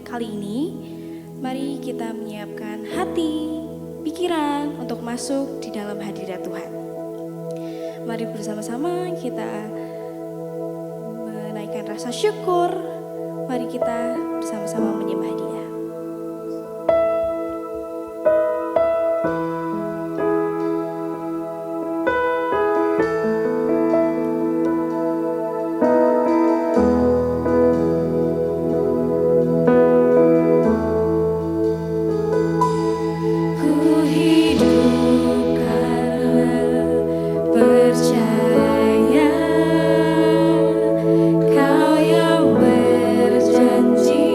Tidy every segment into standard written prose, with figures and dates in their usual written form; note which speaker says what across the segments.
Speaker 1: kali ini, mari kita menyiapkan hati, pikiran untuk masuk di dalam hadirat Tuhan. Mari bersama-sama kita menaikkan rasa syukur. Mari kita bersama-sama menyembah Dia.
Speaker 2: Kau yang berjanji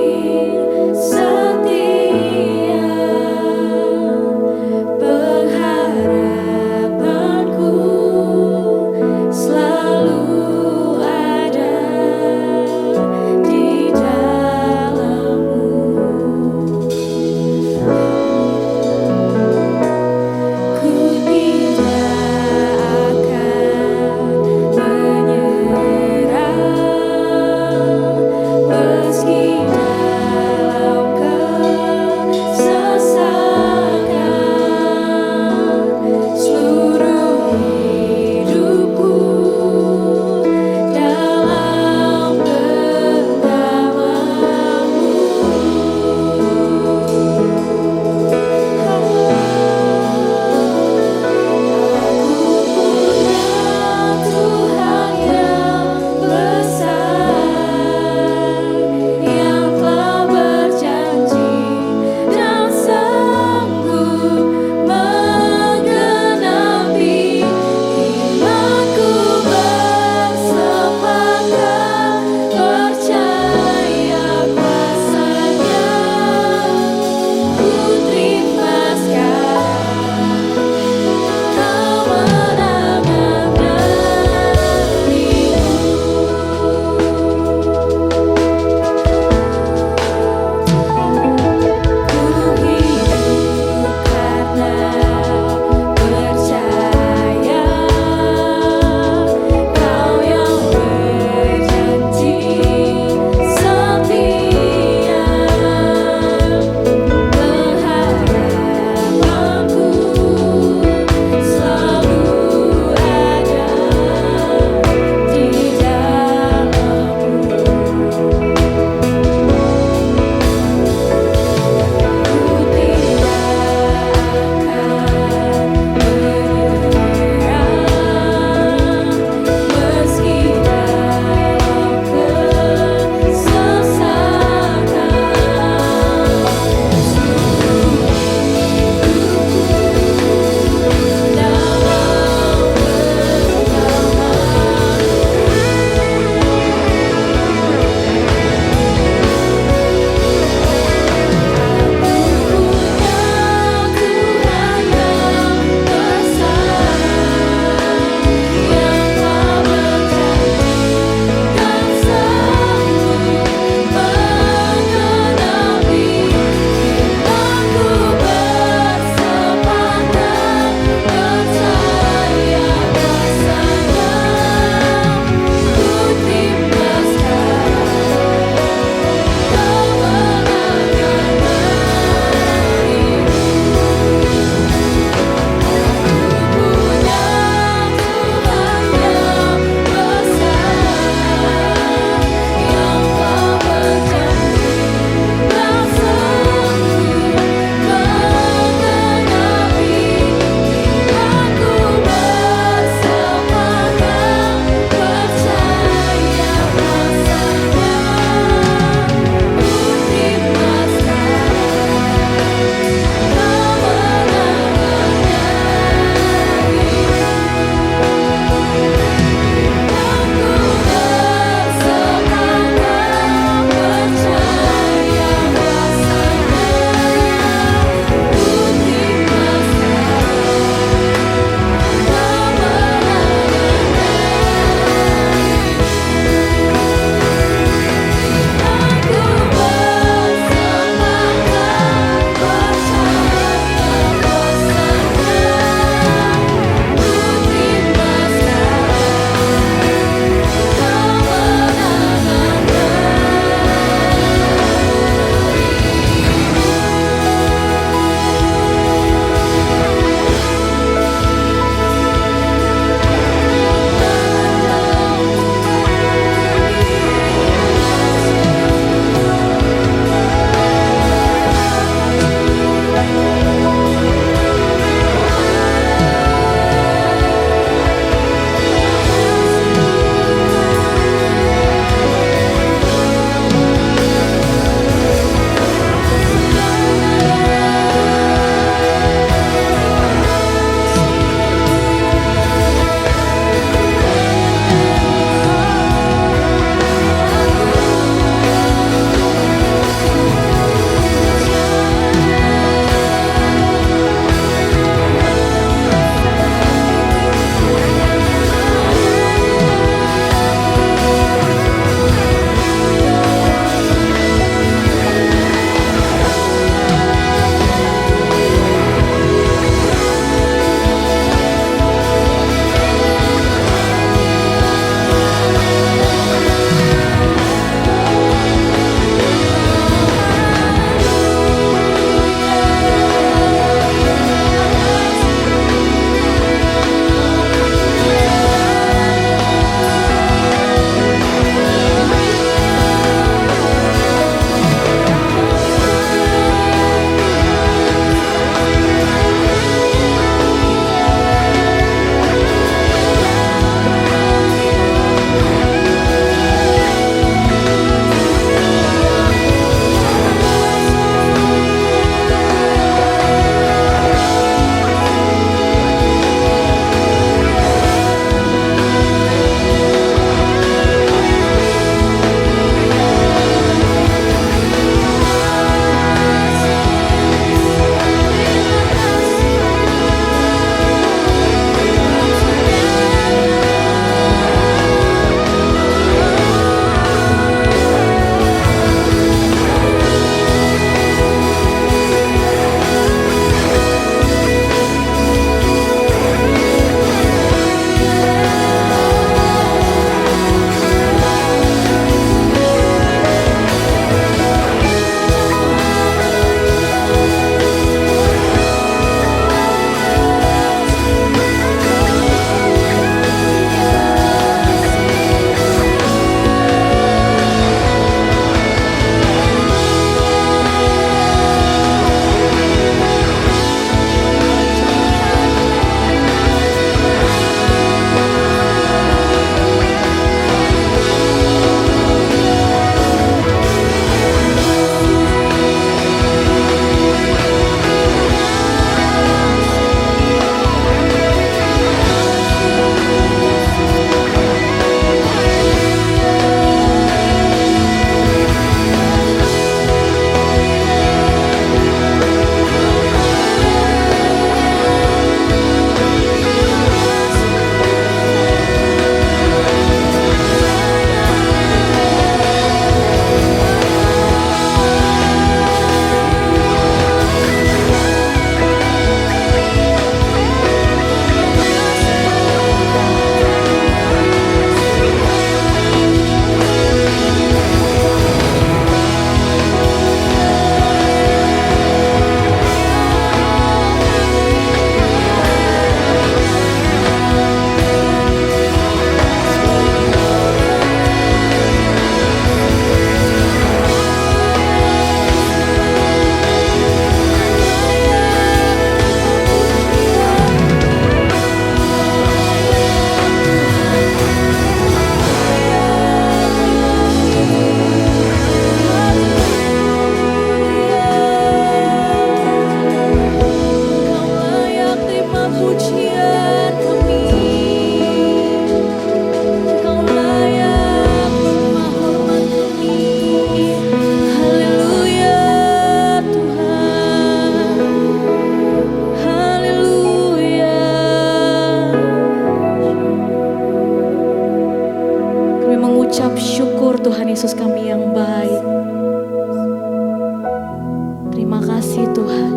Speaker 2: Terima kasih Tuhan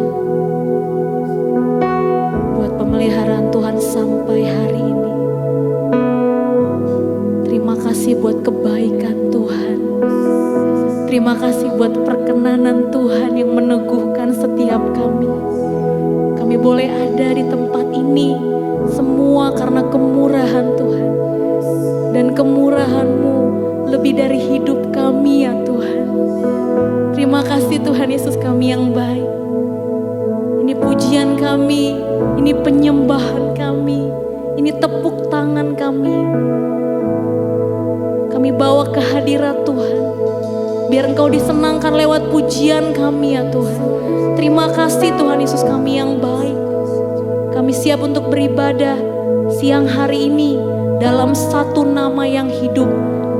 Speaker 2: buat pemeliharaan Tuhan sampai hari ini. Terima kasih buat kebaikan Tuhan. Terima kasih buat perkenanan Tuhan yang meneguhkan setiap kami. Kami boleh ada di tempat ini semua karena kemurahan Tuhan. Dan kemurahan-Mu lebih dari hidup kami ya Tuhan. Terima kasih Tuhan Yesus kami yang baik. Ini pujian kami, ini penyembahan kami, ini tepuk tangan kami. Kami bawa ke hadirat Tuhan. Biar Engkau disenangkan lewat pujian kami ya Tuhan. Terima kasih Tuhan Yesus kami yang baik. Kami siap untuk beribadah siang hari ini dalam satu nama yang hidup,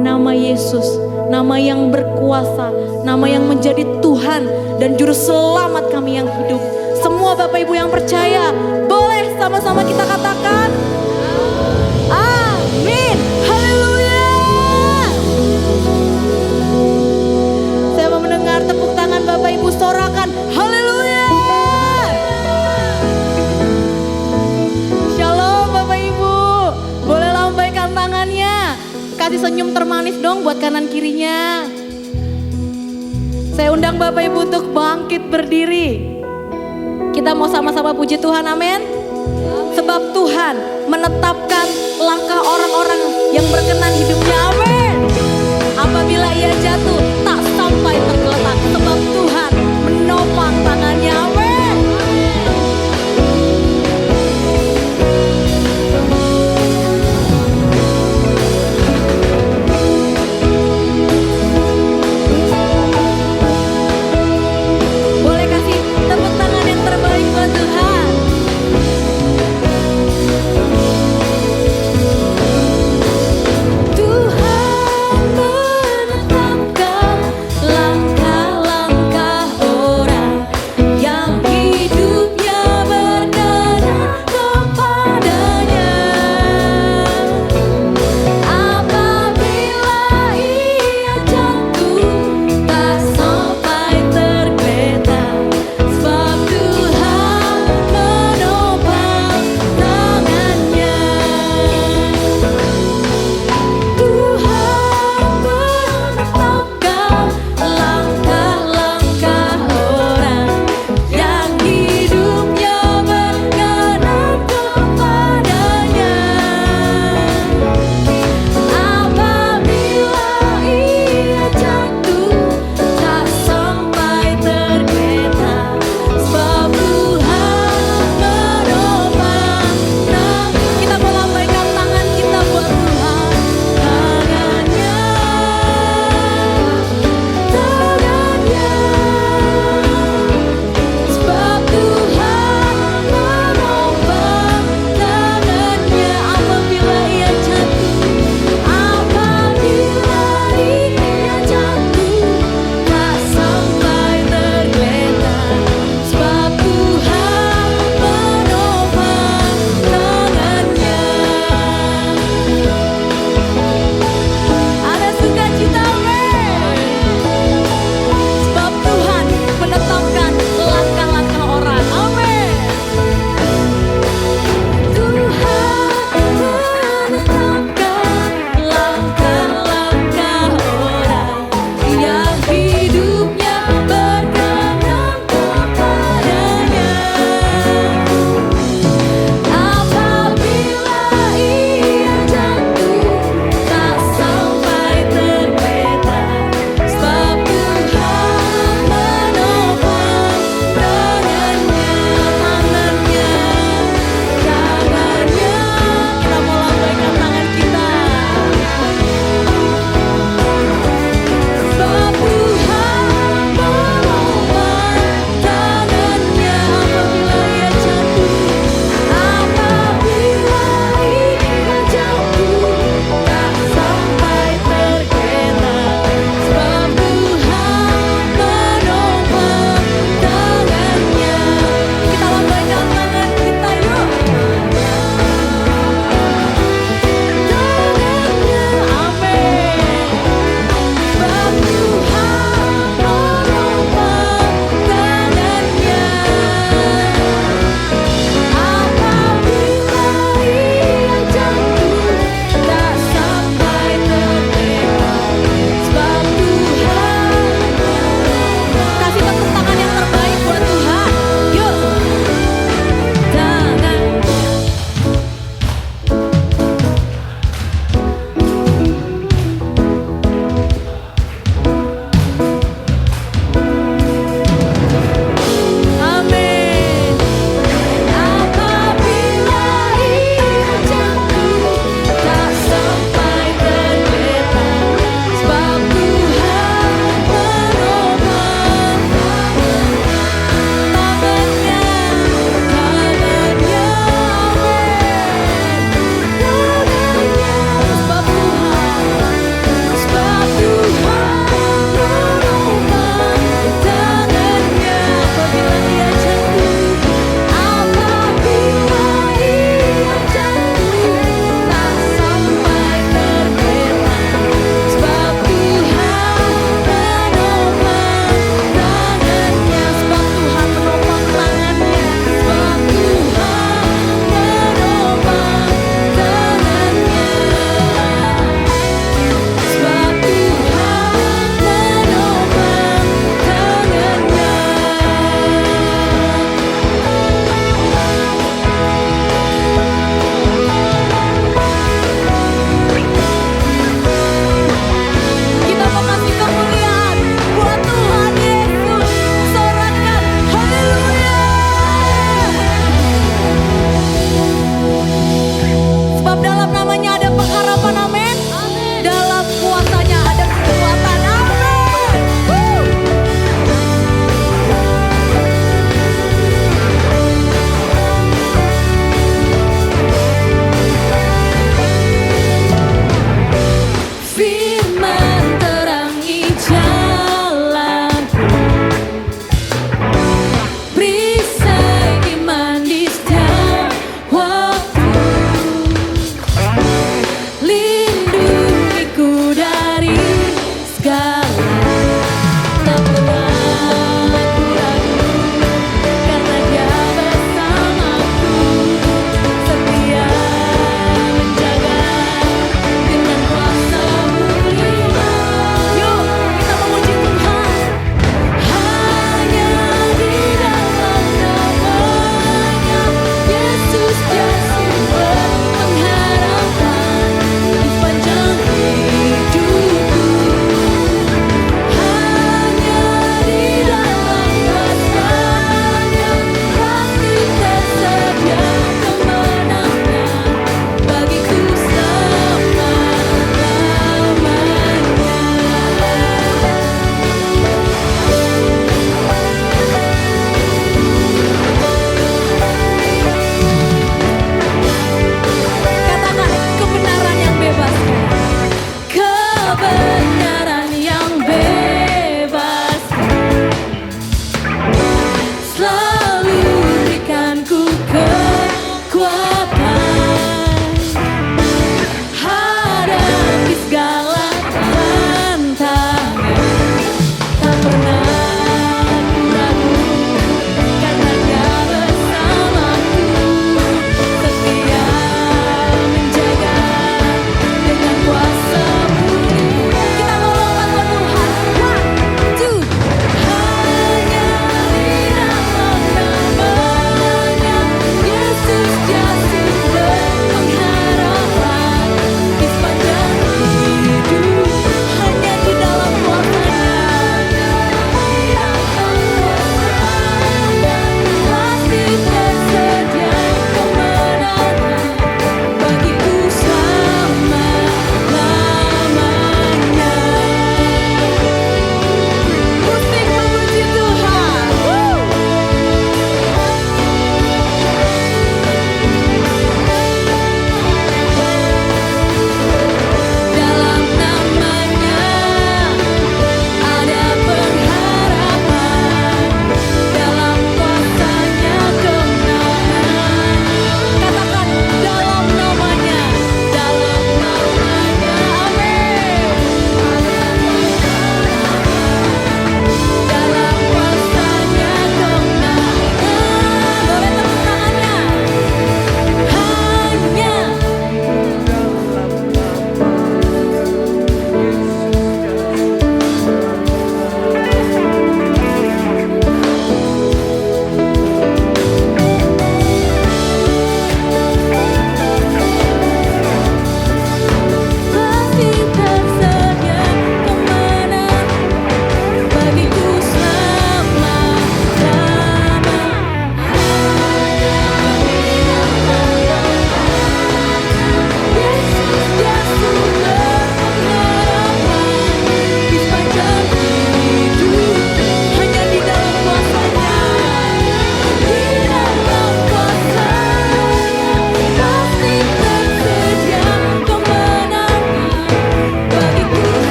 Speaker 2: nama Yesus, nama yang berkuasa, nama yang menjadi Tuhan dan Juru Selamat kami yang hidup. Semua Bapak Ibu yang percaya, boleh sama-sama kita katakan, amin, haleluya. Saya mau mendengar tepuk tangan Bapak Ibu, sorakan, haleluya. Shalom Bapak Ibu, boleh lambaikan tangannya. Kasih senyum termanis dong buat kanan kirinya. Saya undang Bapak Ibu untuk bangkit berdiri. Kita mau sama-sama puji Tuhan, amin. Sebab Tuhan menetapkan langkah orang-orang yang berkenan hidupnya, amin. Apabila ia jatuh tak sampai tergeletak, sebab Tuhan menopang tangannya, amin. Boleh kasih tepuk tangan yang terbaik buat Tuhan. Tuhan menetapkan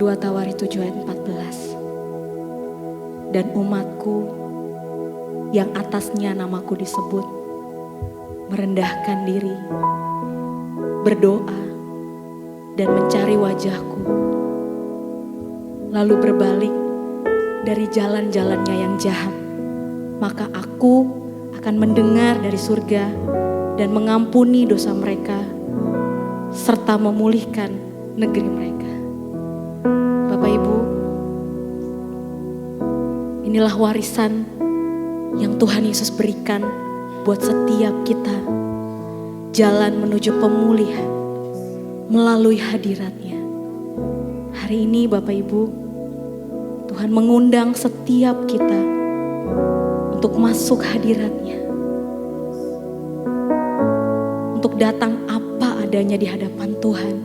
Speaker 2: 2 Tawari 7 ayat 14. Dan umatku yang atasnya namaku disebut merendahkan diri, berdoa dan mencari wajahku, lalu berbalik dari jalan-jalannya yang jahat, maka aku akan mendengar dari surga dan mengampuni dosa mereka serta memulihkan negeri mereka. Bapak Ibu, inilah warisan yang Tuhan Yesus berikan buat setiap kita, jalan menuju pemulihan melalui hadirat-Nya. Hari ini Bapak Ibu, Tuhan mengundang setiap kita untuk masuk hadirat-Nya, untuk datang apa adanya di hadapan Tuhan,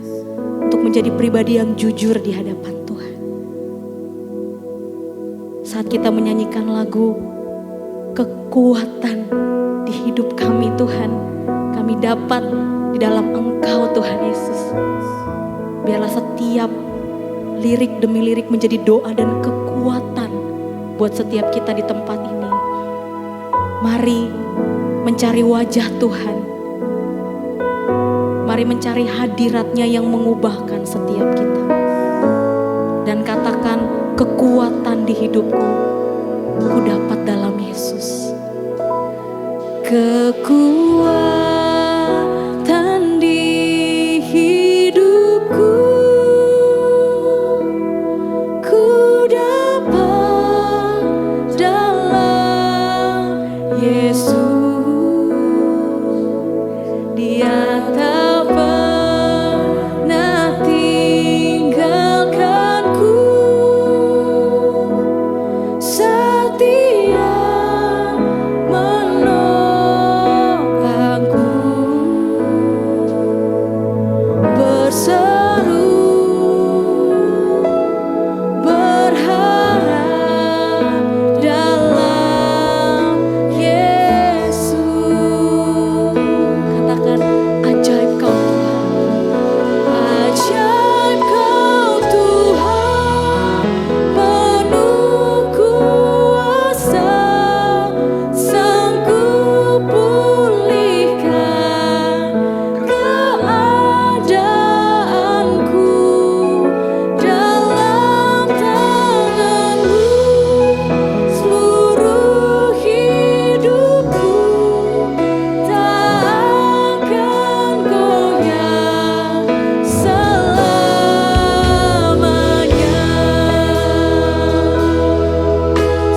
Speaker 2: untuk menjadi pribadi yang jujur di hadapan Tuhan. Saat kita menyanyikan lagu kekuatan di hidup kami Tuhan, kami dapat di dalam Engkau Tuhan Yesus. Biarlah setiap lirik demi lirik menjadi doa dan kekuatan buat setiap kita di tempat ini. Mari mencari wajah Tuhan. Mari mencari hadirat-Nya yang mengubahkan setiap kita. Dan katakan, kekuatan di hidupku, ku dapat dalam Yesus. Kekuatan di hidupku, ku dapat dalam Yesus. Dia tak pernah tinggalkanku, setia menopangku, berseru berharap dalam Yesus. Katakan, ajaib Kau Tuhan, ajaib Kau Tuhan, penuh kuasa, sanggup pulihkan keadaanku, dalam tangan-Mu seluruh hidupku tak akan goyah selamanya.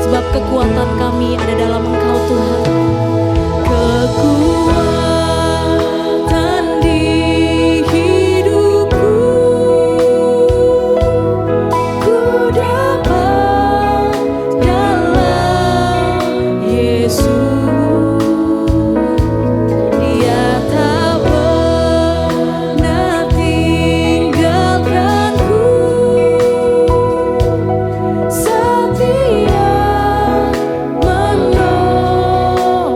Speaker 2: Sebab kekuatan kami ada dalam Engkau Tuhan. Kekuatan di hidupku, ku dapat dalam Yesus. Dia tak pernah tinggalkanku, setia menopangku,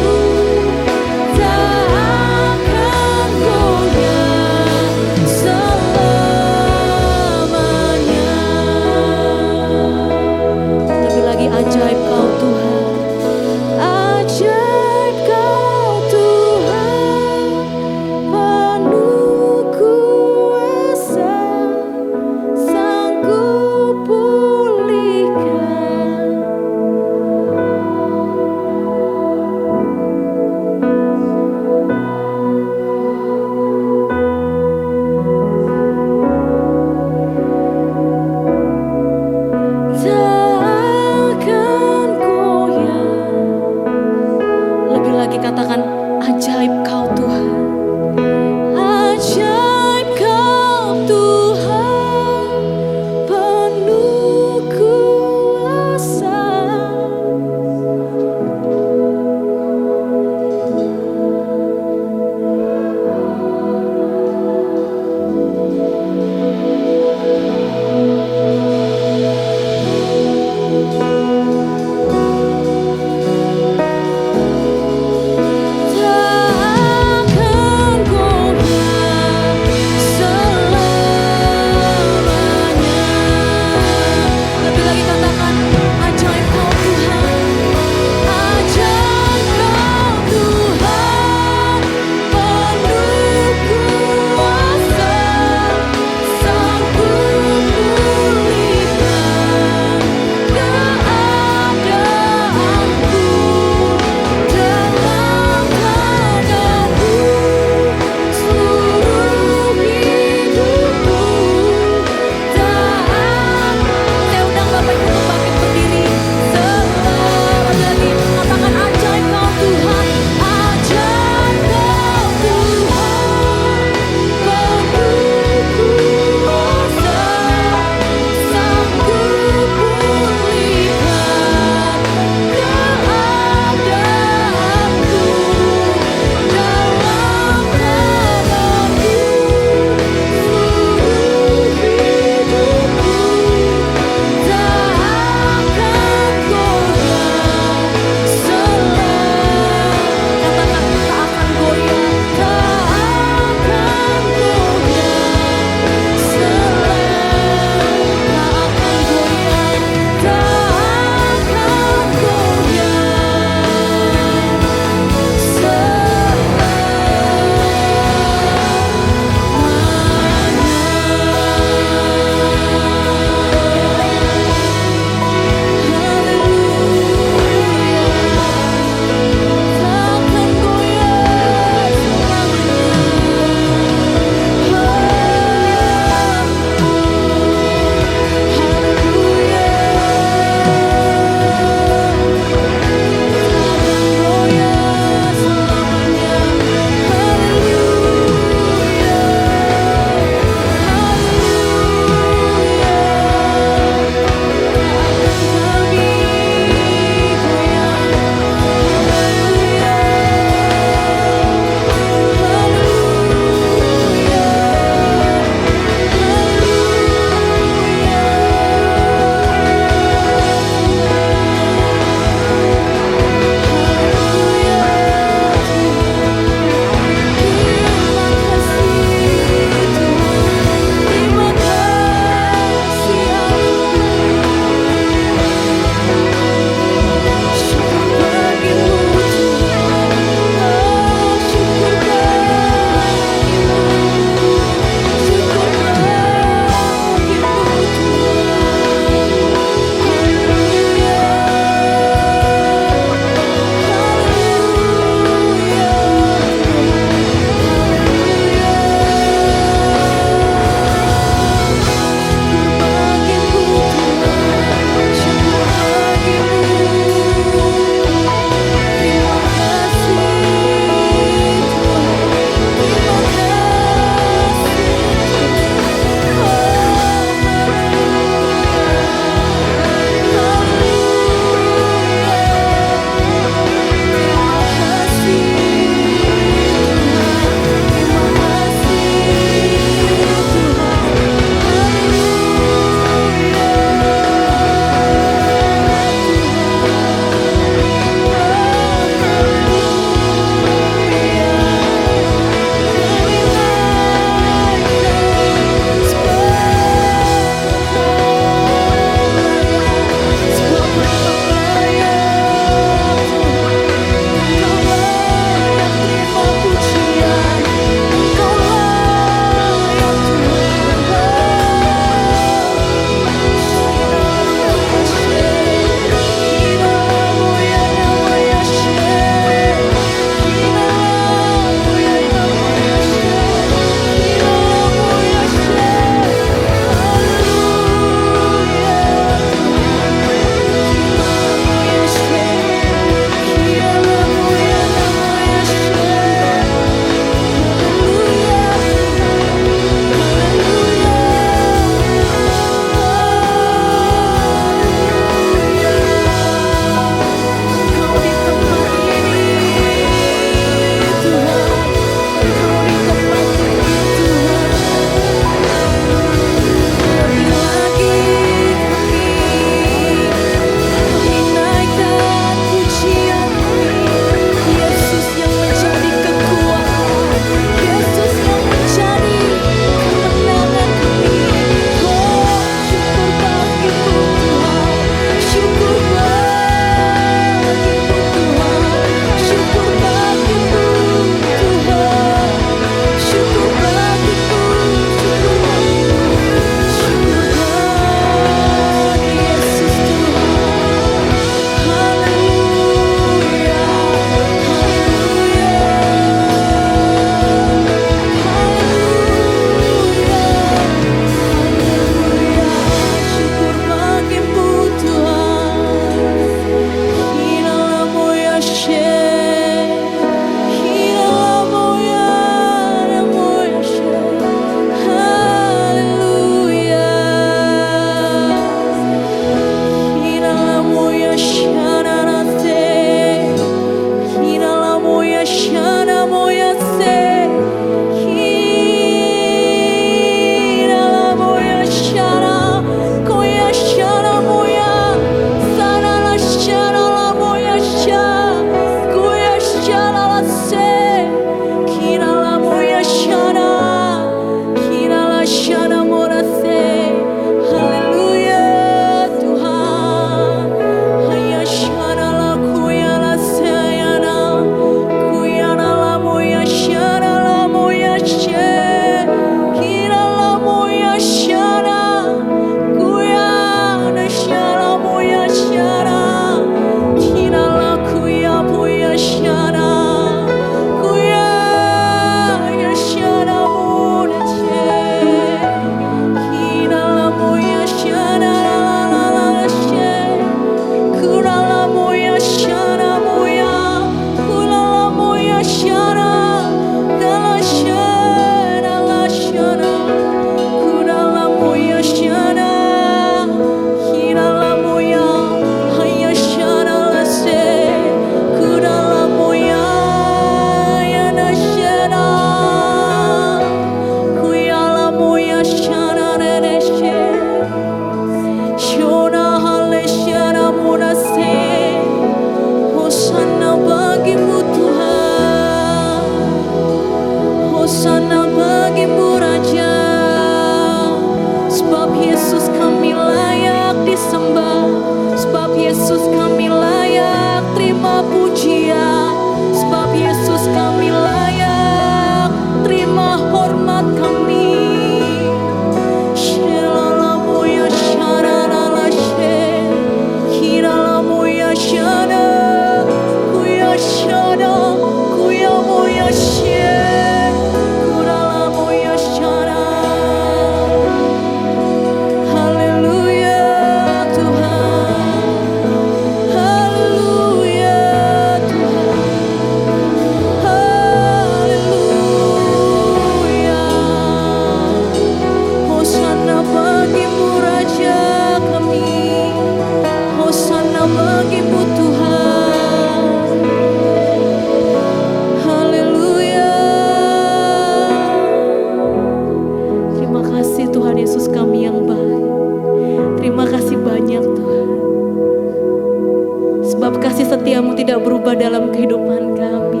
Speaker 2: setia-Mu tidak berubah dalam kehidupan kami.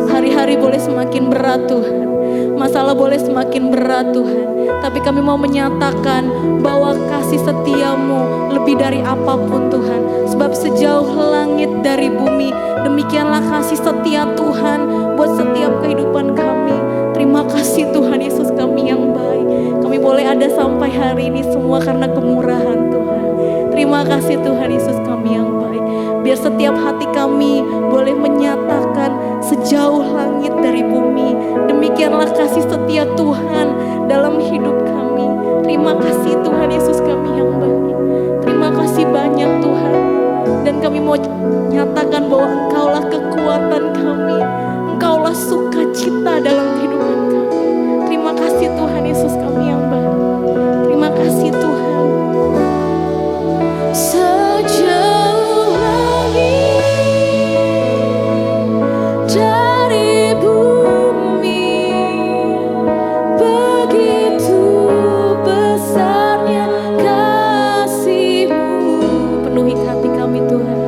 Speaker 2: Hari-hari boleh semakin berat Tuhan, masalah boleh semakin berat Tuhan, tapi kami mau menyatakan bahwa kasih setia-Mu lebih dari apapun Tuhan. Sebab sejauh langit dari bumi, demikianlah kasih setia Tuhan buat setiap kehidupan kami. Terima kasih Tuhan Yesus kami yang baik. Kami boleh ada sampai hari ini semua karena kemurahan Tuhan. Terima kasih Tuhan Yesus kami yang baik. Biar setiap hati kami boleh menyatakan sejauh langit dari bumi, demikianlah kasih setia Tuhan dalam hidup kami. Terima kasih Tuhan Yesus kami yang baik. Terima kasih banyak Tuhan. Dan kami mau nyatakan bahwa Engkaulah kekuatan kami, Engkaulah sukacita dalam kehidupan kami. Terima kasih Tuhan Yesus kami yang baik. Terima kasih Tuhan. Sejauh langit dari bumi, begitu besarnya kasih-Mu. Penuhi hati kami Tuhan.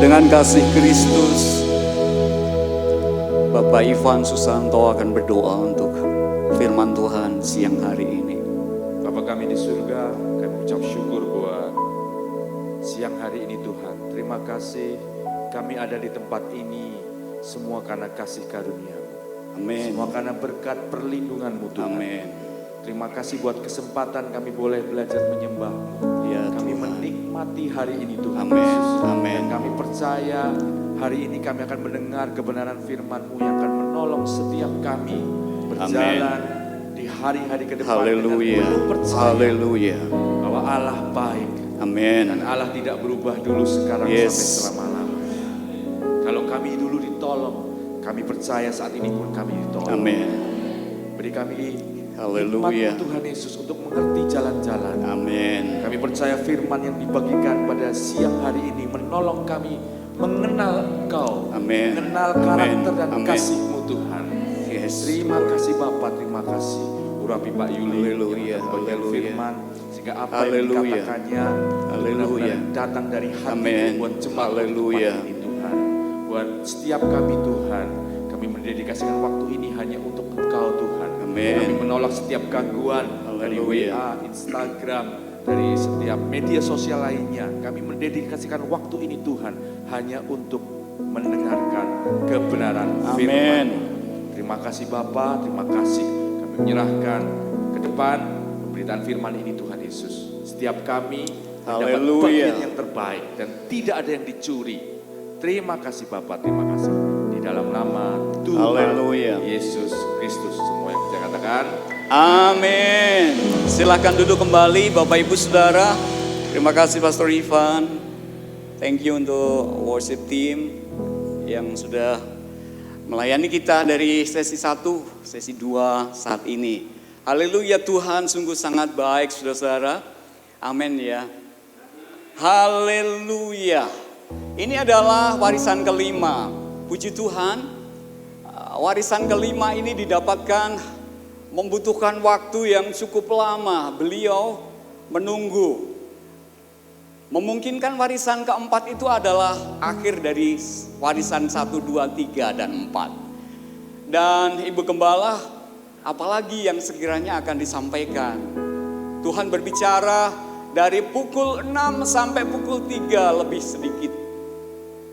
Speaker 3: Dengan kasih Kristus, Bapak Ivan Susanto akan berdoa untuk firman Tuhan siang hari ini.
Speaker 4: Bapa kami di surga, kami ucap syukur buat siang hari ini Tuhan. Terima kasih kami ada di tempat ini semua karena kasih karunia-Mu.
Speaker 3: Amin.
Speaker 4: Semua karena berkat perlindungan-Mu Tuhan.
Speaker 3: Amin.
Speaker 4: Terima kasih buat kesempatan kami boleh belajar menyembah-Mu.
Speaker 3: Ya,
Speaker 4: Kami
Speaker 3: Tuhan.
Speaker 4: menikmati hari ini Tuhan
Speaker 3: Amin.
Speaker 4: Yesus.
Speaker 3: Amin.
Speaker 4: Dan kami percaya hari ini kami akan mendengar kebenaran firman-Mu yang akan menolong setiap kami berjalan di hari-hari ke depan
Speaker 3: Haleluya.
Speaker 4: dengan penuh percaya
Speaker 3: Haleluya.
Speaker 4: bahwa Allah baik
Speaker 3: Amin.
Speaker 4: dan Allah tidak berubah dulu, sekarang
Speaker 3: Yes.
Speaker 4: sampai selama-lamanya. Kalau kami dulu ditolong, kami percaya saat ini pun kami ditolong.
Speaker 3: Amin.
Speaker 4: Beri kami
Speaker 3: Haleluya.
Speaker 4: hikmat Tuhan Yesus untuk mengerti jalan-jalan.
Speaker 3: Amin.
Speaker 4: Kami percaya firman yang dibagikan pada siang hari ini menolong kami mengenal Engkau,
Speaker 3: Amin.
Speaker 4: mengenal
Speaker 3: Amin.
Speaker 4: karakter dan
Speaker 3: Amin.
Speaker 4: kasih-Mu Tuhan.
Speaker 3: Yes.
Speaker 4: Terima kasih Bapa, terima kasih Urapi Pak Yuli
Speaker 3: Haleluya,
Speaker 4: yang akan bagian
Speaker 3: haleluya.
Speaker 4: firman, sehingga apa yang
Speaker 3: Haleluya.
Speaker 4: dikatakannya
Speaker 3: Haleluya.
Speaker 4: benar-benar datang dari hati
Speaker 3: Amin.
Speaker 4: buat jemaat
Speaker 3: Haleluya.
Speaker 4: ini Tuhan. Buat setiap kami Tuhan, kami mendedikasikan waktu ini hanya untuk Engkau Tuhan.
Speaker 3: Amin.
Speaker 4: Kami menolak setiap gangguan dari
Speaker 3: Haleluya.
Speaker 4: WA, Instagram, dari setiap media sosial lainnya. Kami mendedikasikan waktu ini Tuhan hanya untuk mendengarkan kebenaran
Speaker 3: Amin.
Speaker 4: firman. Terima kasih Bapa, terima kasih. Kami menyerahkan ke depan pemberitaan firman ini Tuhan Yesus. Setiap kami mendapat
Speaker 3: Haleluya.
Speaker 4: bagian yang terbaik dan tidak ada yang dicuri. Terima kasih Bapa, terima kasih. Di dalam nama Tuhan
Speaker 3: Haleluya.
Speaker 4: Yesus Kristus, semua yang saya katakan.
Speaker 3: Amin. Silakan duduk kembali Bapak Ibu Saudara. Terima kasih Pastor Ivan. Thank you untuk worship team yang sudah melayani kita dari sesi 1, sesi 2 saat ini. Haleluya, Tuhan sungguh sangat baik saudara-saudara. Amin ya. Haleluya. Ini adalah warisan kelima. Puji Tuhan. Warisan kelima ini didapatkan membutuhkan waktu yang cukup lama. Beliau menunggu. Memungkinkan warisan keempat itu adalah akhir dari warisan 1, 2, 3, dan 4. Dan Ibu Gembala, apalagi yang sekiranya akan disampaikan. Tuhan berbicara dari pukul 6 sampai pukul 3 lebih sedikit.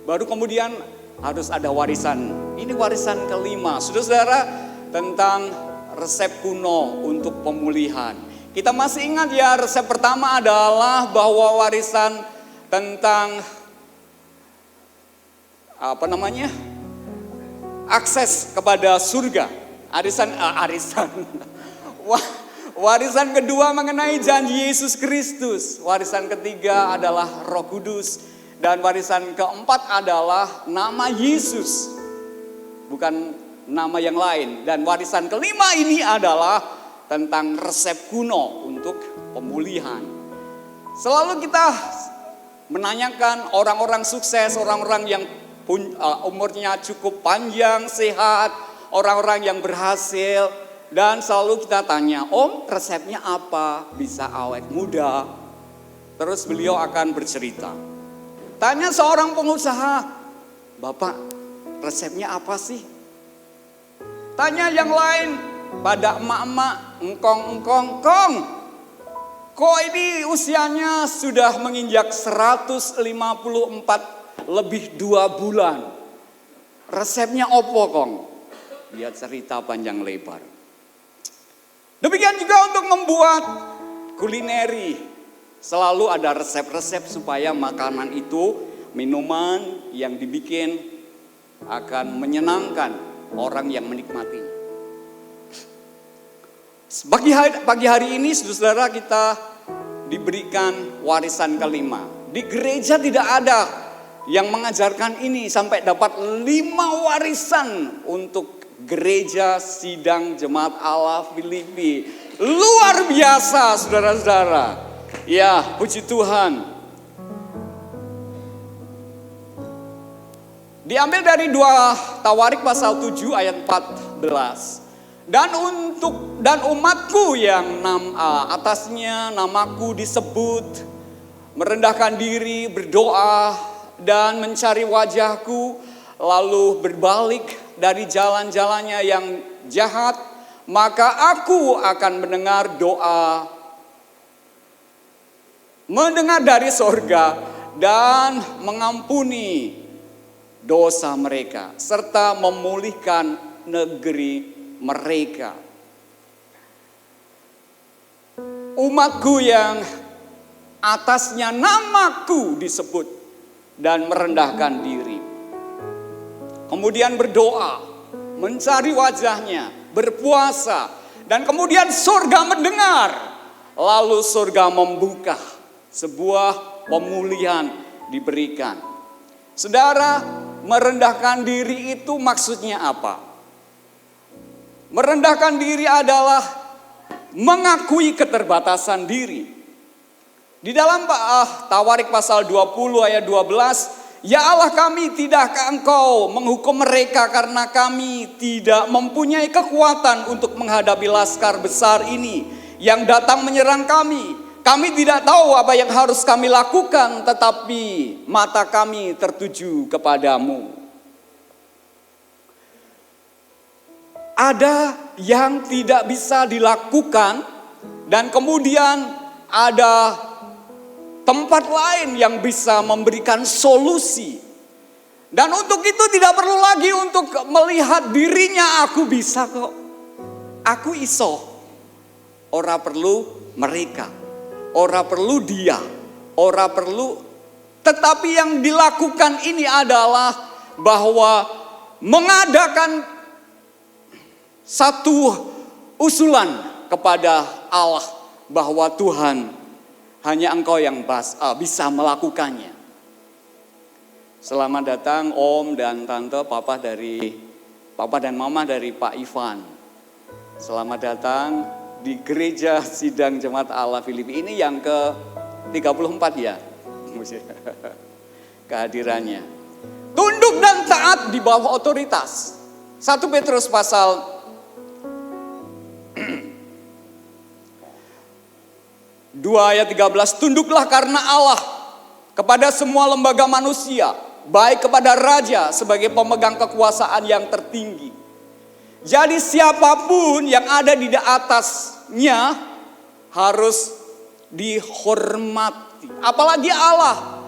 Speaker 3: Baru kemudian harus ada warisan. Ini warisan kelima. Saudara-saudara, tentang resep kuno untuk pemulihan. Kita masih ingat ya, resep pertama adalah bahwa warisan tentang akses kepada surga. Warisan kedua mengenai janji Yesus Kristus. Warisan ketiga adalah Roh Kudus. Dan warisan keempat adalah nama Yesus. Bukan nama yang lain. Dan warisan kelima ini adalah tentang resep kuno untuk pemulihan. Selalu kita menanyakan orang-orang sukses, orang-orang yang umurnya cukup panjang, sehat, orang-orang yang berhasil. Dan selalu kita tanya, Om resepnya apa? Bisa awet muda. Terus beliau akan bercerita. Tanya seorang pengusaha, Bapak resepnya apa sih? Tanya yang lain, pada emak-emak, engkong, kok ini usianya sudah menginjak 154 lebih 2 bulan. Resepnya opo kong? Dia cerita panjang lebar. Demikian juga untuk membuat kulineri. Selalu ada resep-resep supaya makanan itu, minuman yang dibikin akan menyenangkan orang yang menikmatinya. Pagi hari ini saudara kita diberikan warisan kelima. Di gereja tidak ada yang mengajarkan ini sampai dapat 5 warisan untuk gereja sidang jemaat Allah Filipi. Luar biasa saudara-saudara. Ya, puji Tuhan. Diambil dari 2 Tawarik pasal 7 ayat 14. Dan umatku yang atasnya namaku disebut, merendahkan diri, berdoa, dan mencari wajahku, lalu berbalik dari jalan-jalannya yang jahat, maka aku akan mendengar doa mendengar dari sorga dan mengampuni dosa mereka, serta memulihkan negeri mereka. Umatku yang atasnya namaku disebut dan merendahkan diri. Kemudian berdoa, mencari wajahnya, berpuasa, dan kemudian surga mendengar. Lalu surga membuka, sebuah pemulihan diberikan. Saudara, merendahkan diri itu maksudnya apa? Merendahkan diri adalah mengakui keterbatasan diri. Di dalam Tawarik pasal 20 ayat 12, ya Allah, kami tidakkah Engkau menghukum mereka karena kami tidak mempunyai kekuatan untuk menghadapi laskar besar ini yang datang menyerang kami. Kami tidak tahu apa yang harus kami lakukan, tetapi mata kami tertuju kepadamu. Ada yang tidak bisa dilakukan dan kemudian ada tempat lain yang bisa memberikan solusi. Dan untuk itu tidak perlu lagi untuk melihat dirinya, aku bisa kok, aku iso. Ora perlu mereka, ora perlu dia, ora perlu. Tetapi yang dilakukan ini adalah bahwa mengadakan satu usulan kepada Allah bahwa Tuhan, hanya Engkau yang bisa melakukannya. Selamat datang Om dan Tante, Papa dan Mama dari Pak Ivan. Selamat datang di Gereja Sidang Jemaat Allah Filipi. Ini yang ke-34 ya kehadirannya. Tunduk dan taat di bawah otoritas. 1 Petrus pasal 2 ayat 13, tunduklah karena Allah kepada semua lembaga manusia, baik kepada raja sebagai pemegang kekuasaan yang tertinggi. Jadi siapapun yang ada di atasnya harus dihormati. Apalagi Allah.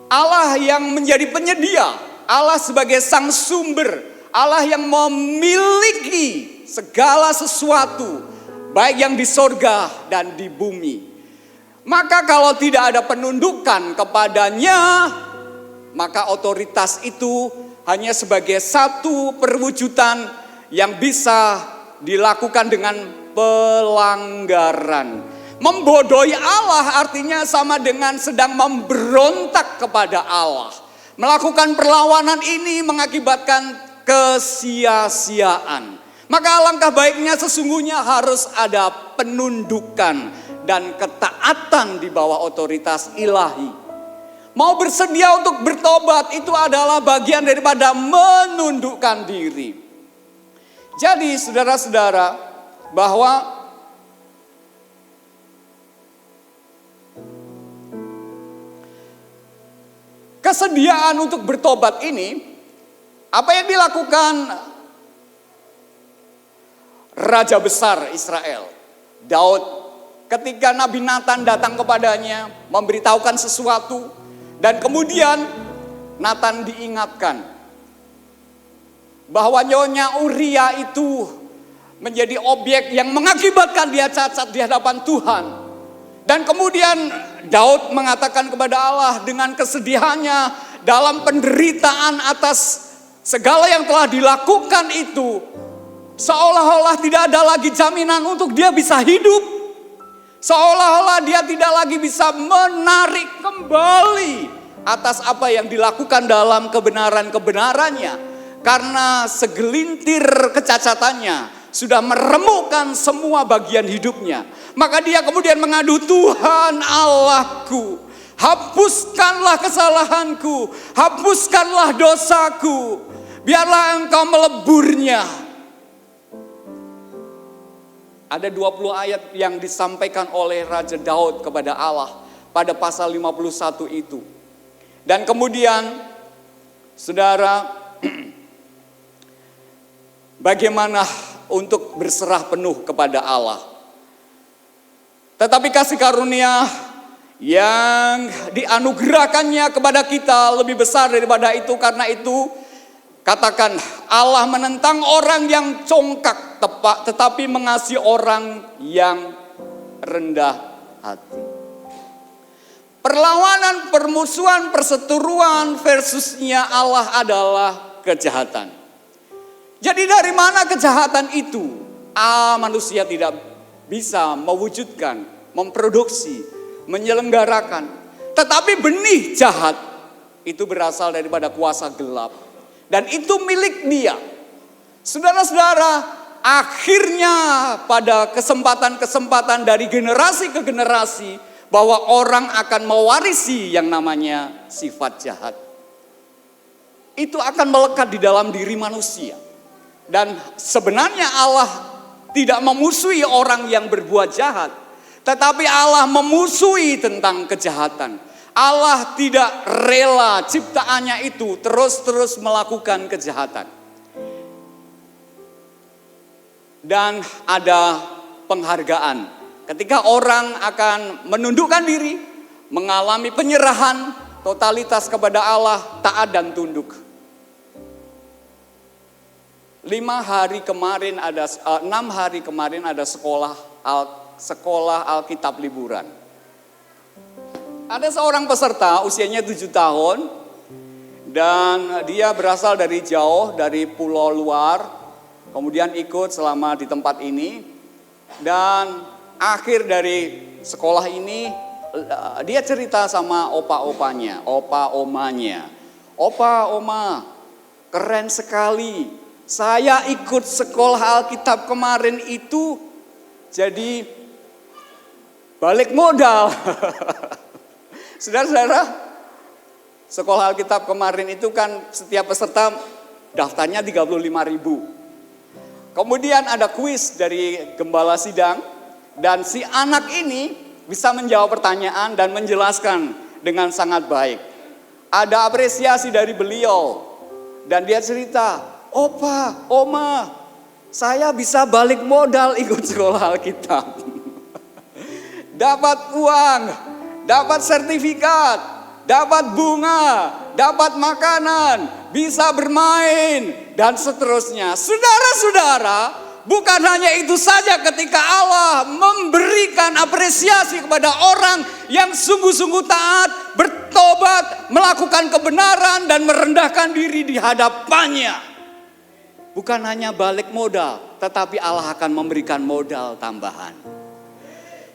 Speaker 3: Allah yang menjadi penyedia, Allah sebagai sang sumber, Allah yang memiliki segala sesuatu, baik yang di sorga dan di bumi. Maka kalau tidak ada penundukan kepadanya, maka otoritas itu hanya sebagai satu perwujudan yang bisa dilakukan dengan pelanggaran. Membodohi Allah artinya sama dengan sedang memberontak kepada Allah. Melakukan perlawanan ini mengakibatkan kesia-siaan. Maka alangkah baiknya sesungguhnya harus ada penundukan dan ketaatan di bawah otoritas ilahi. Mau bersedia untuk bertobat itu adalah bagian daripada menundukkan diri. Jadi saudara-saudara, bahwa kesediaan untuk bertobat ini, apa yang dilakukan Raja besar Israel, Daud, ketika Nabi Nathan datang kepadanya, memberitahukan sesuatu, dan kemudian Nathan diingatkan bahwa nyonya Uria itu menjadi objek yang mengakibatkan dia cacat di hadapan Tuhan. Dan kemudian Daud mengatakan kepada Allah dengan kesedihannya dalam penderitaan atas segala yang telah dilakukan itu, seolah-olah tidak ada lagi jaminan untuk dia bisa hidup. Seolah-olah dia tidak lagi bisa menarik kembali atas apa yang dilakukan dalam kebenaran-kebenarannya. Karena segelintir kecacatannya sudah meremukkan semua bagian hidupnya. Maka dia kemudian mengadu, Tuhan Allahku, hapuskanlah kesalahanku, hapuskanlah dosaku, biarlah Engkau meleburnya. Ada 20 ayat yang disampaikan oleh Raja Daud kepada Allah pada pasal 51 itu. Dan kemudian, saudara, bagaimana untuk berserah penuh kepada Allah. Tetapi kasih karunia yang dianugerahkannya kepada kita lebih besar daripada itu. Karena itu katakan, Allah menentang orang yang congkak tetapi mengasihi orang yang rendah hati. Perlawanan, permusuhan, perseteruan versusnya Allah adalah kejahatan. Jadi dari mana kejahatan itu? Manusia tidak bisa mewujudkan, memproduksi, menyelenggarakan. Tetapi benih jahat itu berasal daripada kuasa gelap. Dan itu milik dia. Saudara-saudara, akhirnya pada kesempatan-kesempatan dari generasi ke generasi, bahwa orang akan mewarisi yang namanya sifat jahat. Itu akan melekat di dalam diri manusia. Dan sebenarnya Allah tidak memusuhi orang yang berbuat jahat, tetapi Allah memusuhi tentang kejahatan. Allah tidak rela ciptaannya itu terus-terus melakukan kejahatan. Dan ada penghargaan. Ketika orang akan menundukkan diri, mengalami penyerahan totalitas kepada Allah, taat dan tunduk. 6 hari kemarin ada sekolah Alkitab liburan. Ada seorang peserta usianya 7 tahun dan dia berasal dari jauh, dari pulau luar, kemudian ikut selama di tempat ini. Dan akhir dari sekolah ini dia cerita sama opa-omanya. Opa, oma, keren sekali. Saya ikut sekolah Alkitab kemarin itu jadi balik modal. Saudara-saudara, sekolah Alkitab kemarin itu kan setiap peserta daftarnya 35.000. Kemudian ada kuis dari gembala sidang dan si anak ini bisa menjawab pertanyaan dan menjelaskan dengan sangat baik. Ada apresiasi dari beliau dan dia cerita, "Opa, oma, saya bisa balik modal ikut sekolah Alkitab." Dapat uang, dapat sertifikat, dapat bunga, dapat makanan, bisa bermain, dan seterusnya. Saudara-saudara, bukan hanya itu saja, ketika Allah memberikan apresiasi kepada orang yang sungguh-sungguh taat, bertobat, melakukan kebenaran, dan merendahkan diri di hadapannya. Bukan hanya balik modal, tetapi Allah akan memberikan modal tambahan.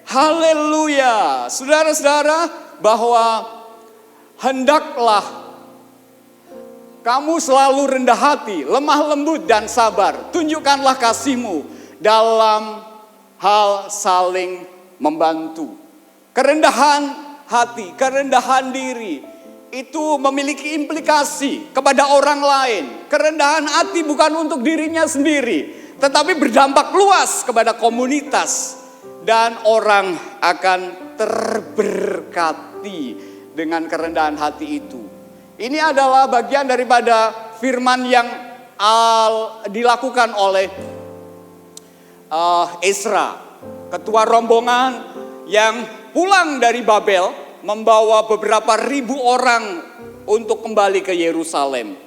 Speaker 3: Haleluya. Saudara-saudara, bahwa hendaklah kamu selalu rendah hati, lemah lembut dan sabar. Tunjukkanlah kasih-Mu dalam hal saling membantu. Kerendahan hati, kerendahan diri itu memiliki implikasi kepada orang lain. Kerendahan hati bukan untuk dirinya sendiri, tetapi berdampak luas kepada komunitas. Dan orang akan terberkati dengan kerendahan hati itu. Ini adalah bagian daripada firman yang dilakukan oleh Ezra, ketua rombongan yang pulang dari Babel, membawa beberapa ribu orang untuk kembali ke Yerusalem.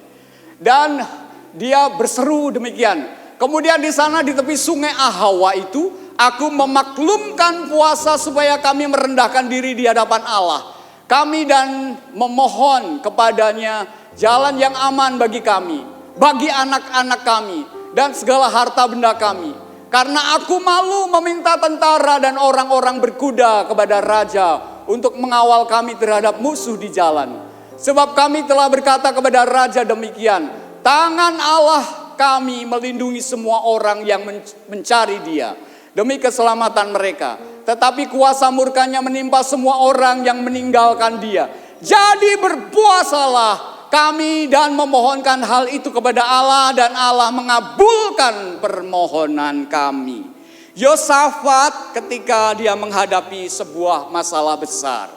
Speaker 3: Dan dia berseru demikian, kemudian di sana di tepi sungai Ahawa itu, aku memaklumkan puasa supaya kami merendahkan diri di hadapan Allah kami dan memohon kepadanya jalan yang aman bagi kami, bagi anak-anak kami, dan segala harta benda kami. Karena aku malu meminta tentara dan orang-orang berkuda kepada raja untuk mengawal kami terhadap musuh di jalan. Sebab kami telah berkata kepada raja demikian, tangan Allah kami melindungi semua orang yang mencari dia demi keselamatan mereka. Tetapi kuasa murkanya menimpa semua orang yang meninggalkan dia. Jadi berpuasalah kami dan memohonkan hal itu kepada Allah, dan Allah mengabulkan permohonan kami. Yosafat ketika dia menghadapi sebuah masalah besar.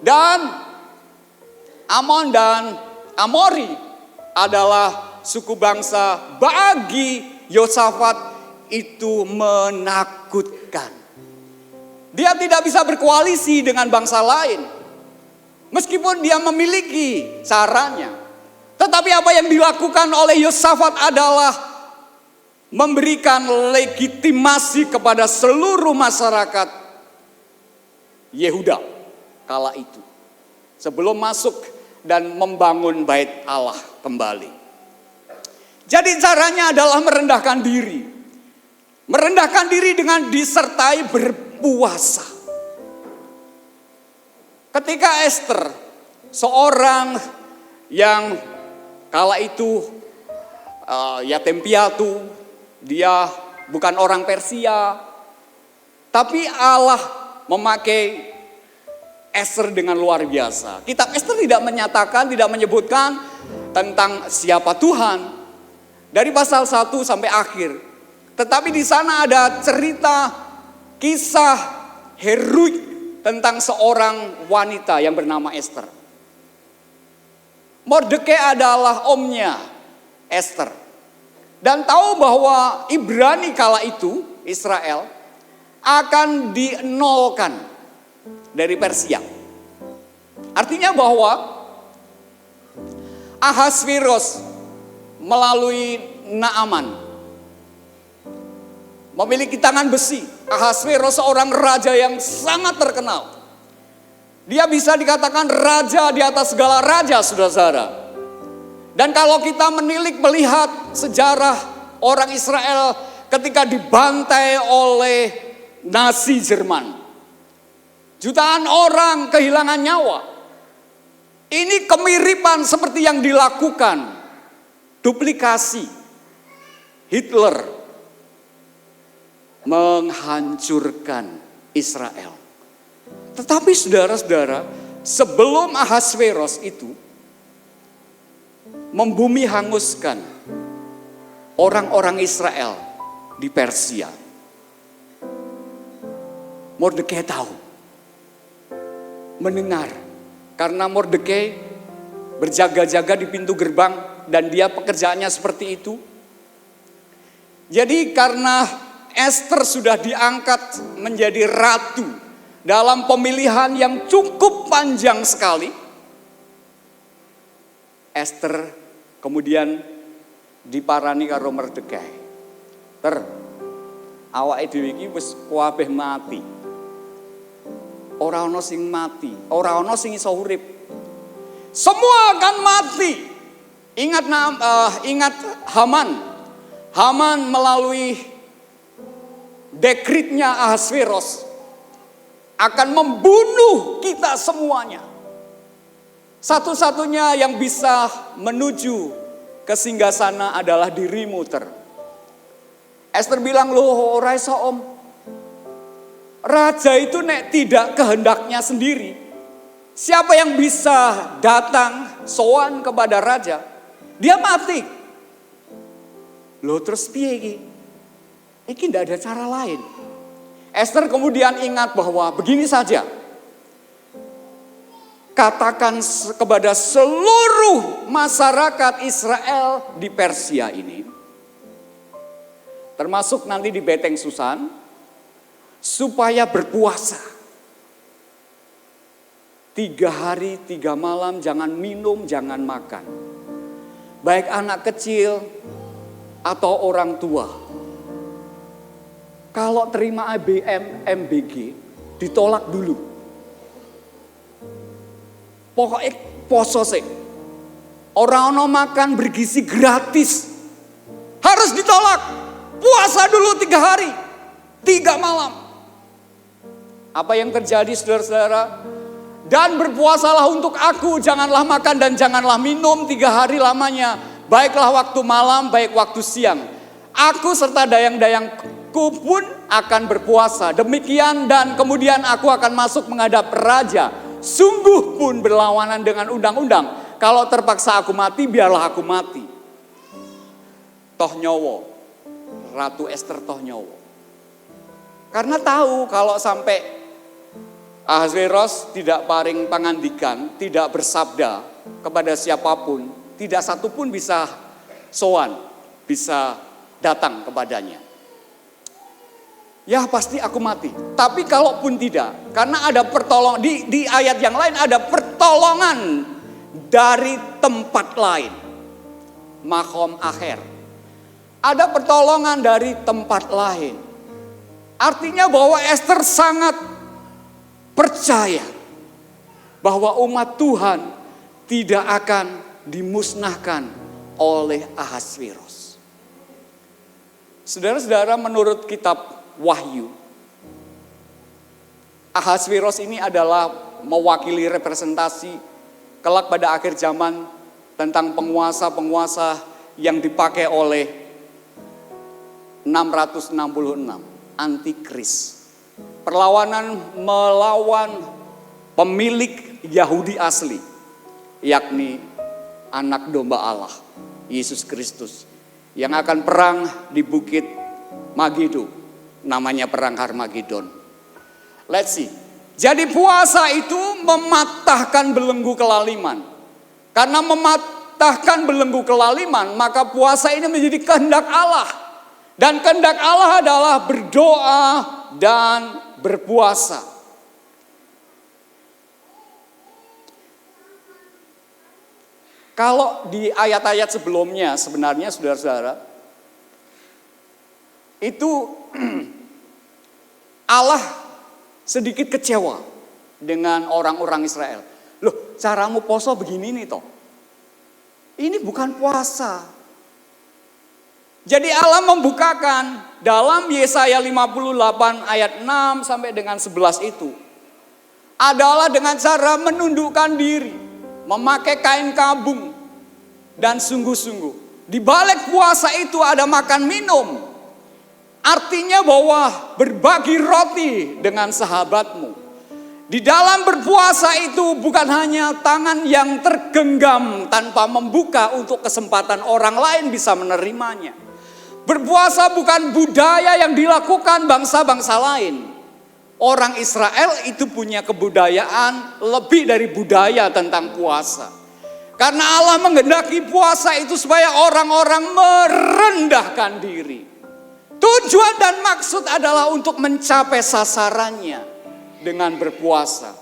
Speaker 3: Dan Amon dan Amori adalah suku bangsa bagi Yosafat itu menakutkan. Dia tidak bisa berkoalisi dengan bangsa lain. Meskipun dia memiliki caranya. Tetapi apa yang dilakukan oleh Yosafat adalah memberikan legitimasi kepada seluruh masyarakat Yehuda kala itu. Sebelum masuk dan membangun bait Allah kembali. Jadi caranya adalah merendahkan diri. Merendahkan diri dengan disertai berpuasa. Ketika Ester, seorang yang kala itu yatim piatu, dia bukan orang Persia, tapi Allah memakai Ester dengan luar biasa. Kitab Ester tidak menyatakan, tidak menyebutkan tentang siapa Tuhan dari pasal 1 sampai akhir. Tetapi di sana ada cerita kisah heroik tentang seorang wanita yang bernama Ester. Mordekai adalah omnya Ester. Dan tahu bahwa Ibrani kala itu, Israel, akan dienolkan dari Persia. Artinya bahwa Ahasveros melalui Naaman memiliki tangan besi. Ahasveros seorang raja yang sangat terkenal. Dia bisa dikatakan raja di atas segala raja, saudara-saudara. Dan kalau kita melihat sejarah orang Israel ketika dibantai oleh Nazi Jerman. Jutaan orang kehilangan nyawa. Ini kemiripan seperti yang dilakukan duplikasi Hitler menghancurkan Israel. Tetapi saudara-saudara, sebelum Ahasveros itu membumi hanguskan orang-orang Israel di Persia, Mordekai tahu, mendengar, karena Mordekai berjaga-jaga di pintu gerbang dan dia pekerjaannya seperti itu. Jadi karena Ester sudah diangkat menjadi ratu dalam pemilihan yang cukup panjang sekali, Ester kemudian diparani karo Mordekai. Awake dhewe iki wis kabeh mati. Ora ana sing mati, ora ana sing iso urip. Semua akan mati. Ingat Haman. Haman melalui dekritnya Ahasveros akan membunuh kita semuanya. Satu-satunya yang bisa menuju ke singgasana adalah dirimu. Ester bilang, loh ora iso om. Raja itu nek tidak kehendaknya sendiri, siapa yang bisa datang sowan kepada raja? Dia mati. Loh terus piye iki? Iki ndak ada cara lain. Ester kemudian ingat bahwa begini saja. Katakan kepada seluruh masyarakat Israel di Persia ini, termasuk nanti di Beteng Susan, supaya berpuasa. 3 hari 3 malam jangan minum, jangan makan. Baik anak kecil atau orang tua. Kalau terima ABM, MBG, ditolak dulu. Pokoknya poso sih. Orang ono makan bergizi gratis. Harus ditolak. Puasa dulu 3 hari, 3 malam. Apa yang terjadi saudara-saudara? Dan berpuasalah untuk aku, janganlah makan dan janganlah minum 3 hari lamanya. Baiklah waktu malam, baik waktu siang. Aku serta dayang-dayangku pun akan berpuasa. Demikian dan kemudian aku akan masuk menghadap raja. Sungguh pun berlawanan dengan undang-undang. Kalau terpaksa aku mati, biarlah aku mati. Toh nyowo, Ratu Ester toh nyowo. Karena tahu kalau sampai Ahasveros tidak paring pangandikan, tidak bersabda kepada siapapun, tidak satupun bisa sowan, bisa datang kepadanya. ya pasti aku mati. Tapi kalaupun tidak, karena ada pertolongan, di ayat yang lain ada pertolongan dari tempat lain. Makom akhir. Ada pertolongan dari tempat lain. Artinya bahwa Ester sangat percaya bahwa umat Tuhan tidak akan dimusnahkan oleh Ahasveros. Saudara-saudara, menurut kitab Wahyu, Ahasveros ini adalah mewakili representasi kelak pada akhir zaman tentang penguasa-penguasa yang dipakai oleh 666 antikris. Perlawanan melawan pemilik Yahudi asli, yakni anak domba Allah, Yesus Kristus, yang akan perang di bukit Magido, namanya perang Harmagedon. Let's see. Jadi puasa itu mematahkan belenggu kelaliman. Karena mematahkan belenggu kelaliman, maka puasa ini menjadi kehendak Allah. Dan kehendak Allah adalah berdoa dan berpuasa. Kalau di ayat-ayat sebelumnya sebenarnya saudara-saudara, itu Allah sedikit kecewa dengan orang-orang Israel. Loh, caramu poso begini nih toh. Ini bukan puasa. Jadi Allah membukakan dalam Yesaya 58 ayat 6 sampai dengan 11 itu adalah dengan cara menundukkan diri, memakai kain kabung dan sungguh-sungguh. Di balik puasa itu ada makan minum. Artinya bahwa berbagi roti dengan sahabatmu. Di dalam berpuasa itu bukan hanya tangan yang tergenggam tanpa membuka untuk kesempatan orang lain bisa menerimanya. Berpuasa bukan budaya yang dilakukan bangsa-bangsa lain. Orang Israel itu punya kebudayaan lebih dari budaya tentang puasa. Karena Allah menghendaki puasa itu supaya orang-orang merendahkan diri. Tujuan dan maksud adalah untuk mencapai sasarannya dengan berpuasa.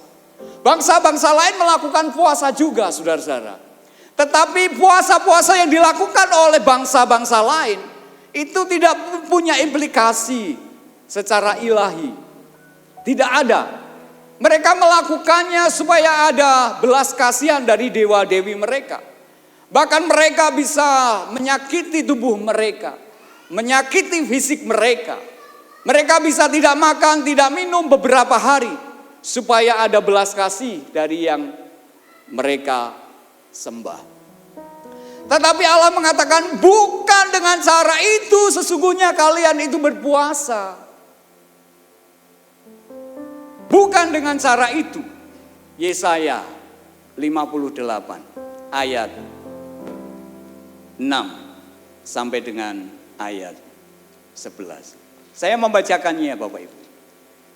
Speaker 3: Bangsa-bangsa lain melakukan puasa juga, saudara-saudara. Tetapi puasa-puasa yang dilakukan oleh bangsa-bangsa lain itu tidak punya implikasi secara ilahi. Tidak ada. Mereka melakukannya supaya ada belas kasihan dari dewa-dewi mereka. Bahkan mereka bisa menyakiti tubuh mereka, menyakiti fisik mereka. Mereka bisa tidak makan, tidak minum beberapa hari supaya ada belas kasih dari yang mereka sembah. Tetapi Allah mengatakan bukan dengan cara itu sesungguhnya kalian itu berpuasa. Bukan dengan cara itu. Yesaya 58 ayat 6 sampai dengan ayat 11. Saya membacakannya Bapak Ibu.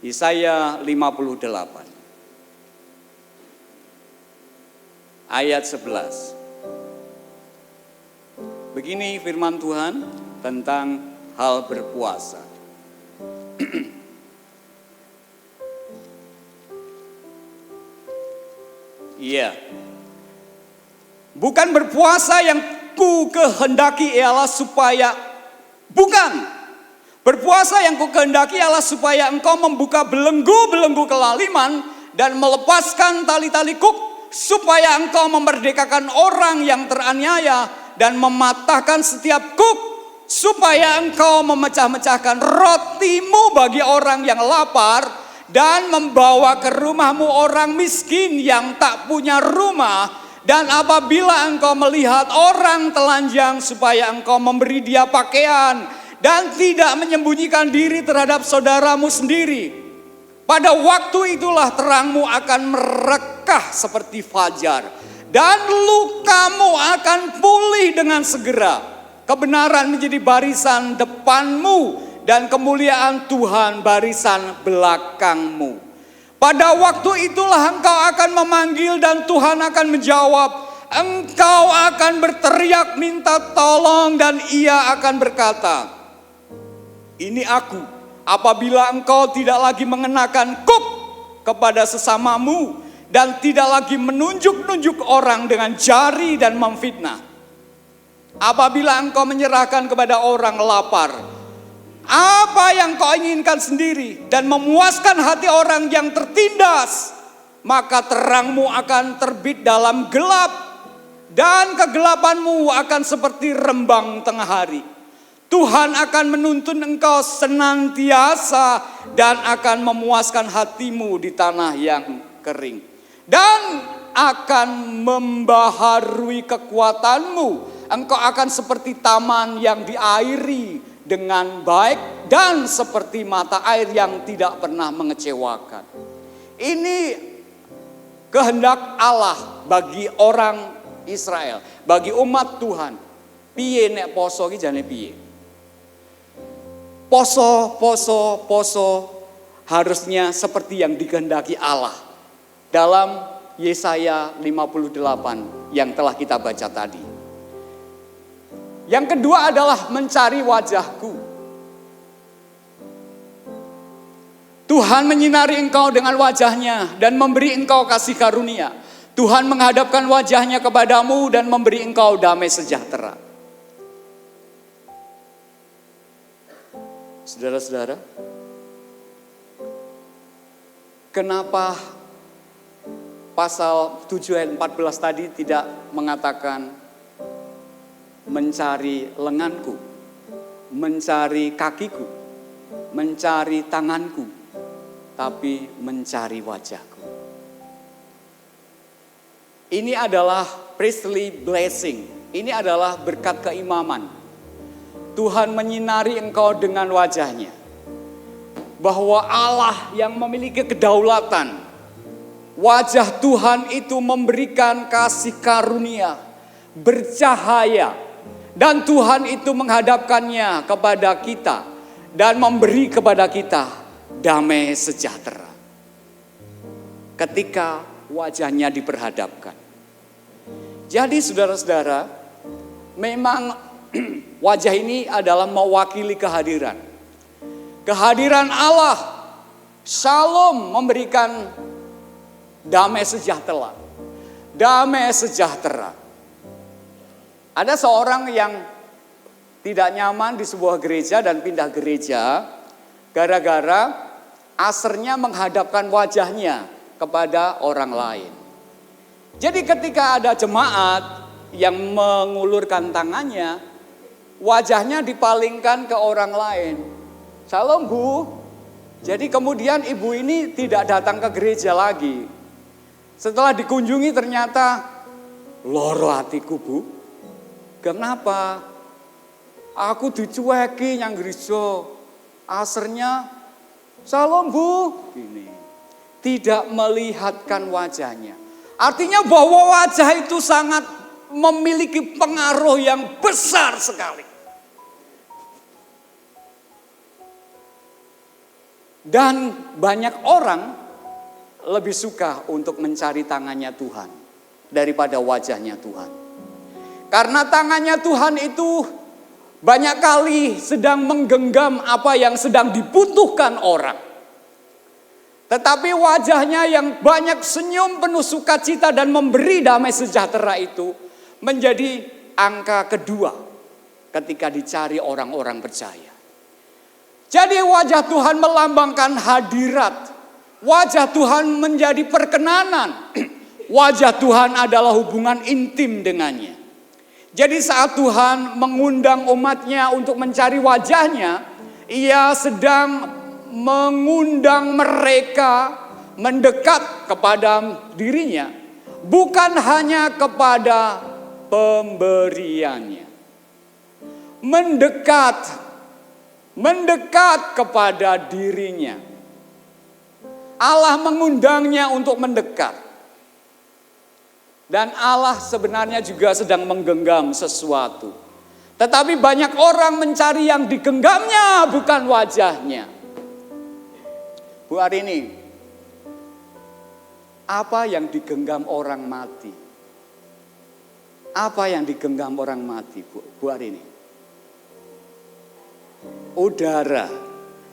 Speaker 3: Yesaya 58 ayat 11. Begini firman Tuhan tentang hal berpuasa. Iya. Bukan berpuasa yang ku kehendaki ialah supaya, bukan. Berpuasa yang ku kehendaki ialah supaya engkau membuka belenggu-belenggu kelaliman dan melepaskan tali-tali kuk, supaya engkau memerdekakan orang yang teraniaya dan mematahkan setiap kuk, supaya engkau memecah-mecahkan rotimu bagi orang yang lapar dan membawa ke rumahmu orang miskin yang tak punya rumah. Dan apabila engkau melihat orang telanjang, supaya engkau memberi dia pakaian dan tidak menyembunyikan diri terhadap saudaramu sendiri. Pada waktu itulah terangmu akan merekah seperti fajar, dan lukamu akan pulih dengan segera. Kebenaran menjadi barisan depanmu, dan kemuliaan Tuhan barisan belakangmu. Pada waktu itulah engkau akan memanggil dan Tuhan akan menjawab. Engkau akan berteriak minta tolong dan ia akan berkata, ini aku, apabila engkau tidak lagi mengenakan kuk kepada sesamamu dan tidak lagi menunjuk-nunjuk orang dengan jari dan memfitnah. Apabila engkau menyerahkan kepada orang lapar apa yang kau inginkan sendiri dan memuaskan hati orang yang tertindas, maka terangmu akan terbit dalam gelap dan kegelapanmu akan seperti rembang tengah hari. Tuhan akan menuntun engkau senantiasa dan akan memuaskan hatimu di tanah yang kering. Dan akan membaharui kekuatanmu. Engkau akan seperti taman yang diairi dengan baik dan seperti mata air yang tidak pernah mengecewakan. Ini kehendak Allah bagi orang Israel, bagi umat Tuhan. Piye nek poso ki jane piye? Poso harusnya seperti yang dikehendaki Allah dalam Yesaya 58 yang telah kita baca tadi. Yang kedua adalah mencari wajahku. Tuhan menyinari engkau dengan wajahnya dan memberi engkau kasih karunia. Tuhan menghadapkan wajahnya kepadamu dan memberi engkau damai sejahtera. Saudara-saudara, kenapa pasal 7 ayat 14 tadi tidak mengatakan mencari lenganku, mencari kakiku, mencari tanganku, tapi mencari wajahku. Ini adalah priestly blessing, ini adalah berkat keimaman. Tuhan menyinari engkau dengan wajahnya. Bahwa Allah yang memiliki kedaulatan, wajah Tuhan itu memberikan kasih karunia, bercahaya. Dan Tuhan itu menghadapkannya kepada kita dan memberi kepada kita damai sejahtera. Ketika wajahnya diperhadapkan. Jadi saudara-saudara, memang wajah ini adalah mewakili kehadiran. Kehadiran Allah, Shalom, memberikan damai sejahtera. Damai sejahtera. Ada seorang yang tidak nyaman di sebuah gereja dan pindah gereja gara-gara asernya menghadapkan wajahnya kepada orang lain. Jadi ketika ada jemaat yang mengulurkan tangannya, wajahnya dipalingkan ke orang lain. Shalom Bu. Jadi kemudian ibu ini tidak datang ke gereja lagi. Setelah dikunjungi ternyata loro hatiku Bu. Kenapa? Aku dicueki yang gereja. Asernya, Shalom Bu. Gini. Tidak melihatkan wajahnya. Artinya bahwa wajah itu sangat memiliki pengaruh yang besar sekali. Dan banyak orang lebih suka untuk mencari tangannya Tuhan daripada wajahnya Tuhan. Karena tangannya Tuhan itu banyak kali sedang menggenggam apa yang sedang dibutuhkan orang. Tetapi wajahnya yang banyak senyum penuh sukacita dan memberi damai sejahtera itu menjadi angka kedua ketika dicari orang-orang percaya. Jadi wajah Tuhan melambangkan hadirat. Wajah Tuhan menjadi perkenanan. Wajah Tuhan adalah hubungan intim dengannya. Jadi saat Tuhan mengundang umatnya untuk mencari wajahnya, ia sedang mengundang mereka mendekat kepada dirinya. Bukan hanya kepada pemberiannya. Mendekat kepada dirinya. Allah mengundangnya untuk mendekat. Dan Allah sebenarnya juga sedang menggenggam sesuatu. Tetapi banyak orang mencari yang digenggamnya, bukan wajahnya. Bu Arini, apa yang digenggam orang mati? Apa yang digenggam orang mati, Bu Arini? Udara.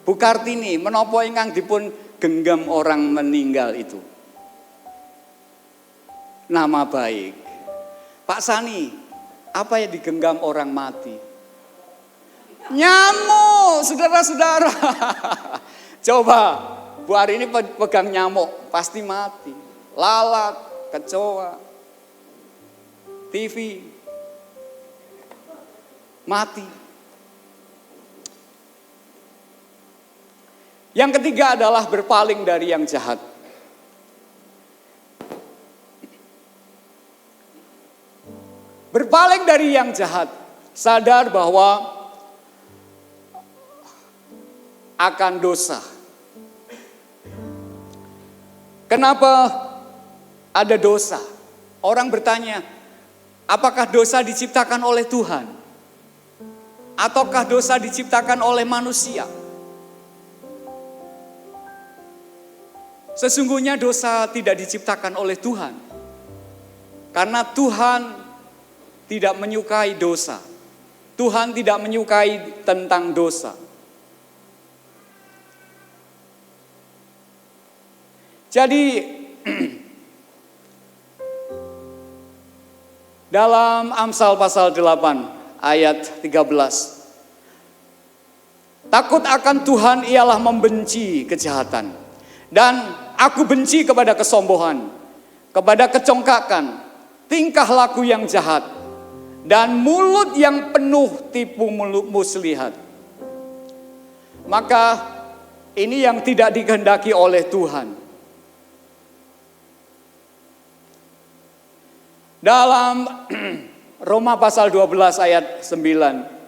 Speaker 3: Bu Kartini, menapa ingkang dipun genggam orang meninggal itu? Nama baik. Pak Sani, apa yang digenggam orang mati? Nyamuk, saudara-saudara. Coba, Bu Ari ini pegang nyamuk, pasti mati. Lalat, kecoa, TV, mati. Yang ketiga adalah berpaling dari yang jahat. Berpaling dari yang jahat, sadar bahwa akan dosa. Kenapa ada dosa? Orang bertanya, apakah dosa diciptakan oleh Tuhan? Ataukah dosa diciptakan oleh manusia? Sesungguhnya dosa tidak diciptakan oleh Tuhan. Karena Tuhan tidak menyukai dosa. Tuhan tidak menyukai tentang dosa. Jadi dalam Amsal pasal 8 ayat 13. Takut akan Tuhan ialah membenci kejahatan. Dan aku benci kepada kesombongan, kepada kecongkakan, tingkah laku yang jahat, dan mulut yang penuh tipu muslihat. Maka ini yang tidak dikehendaki oleh Tuhan. Dalam Roma pasal 12 ayat 9.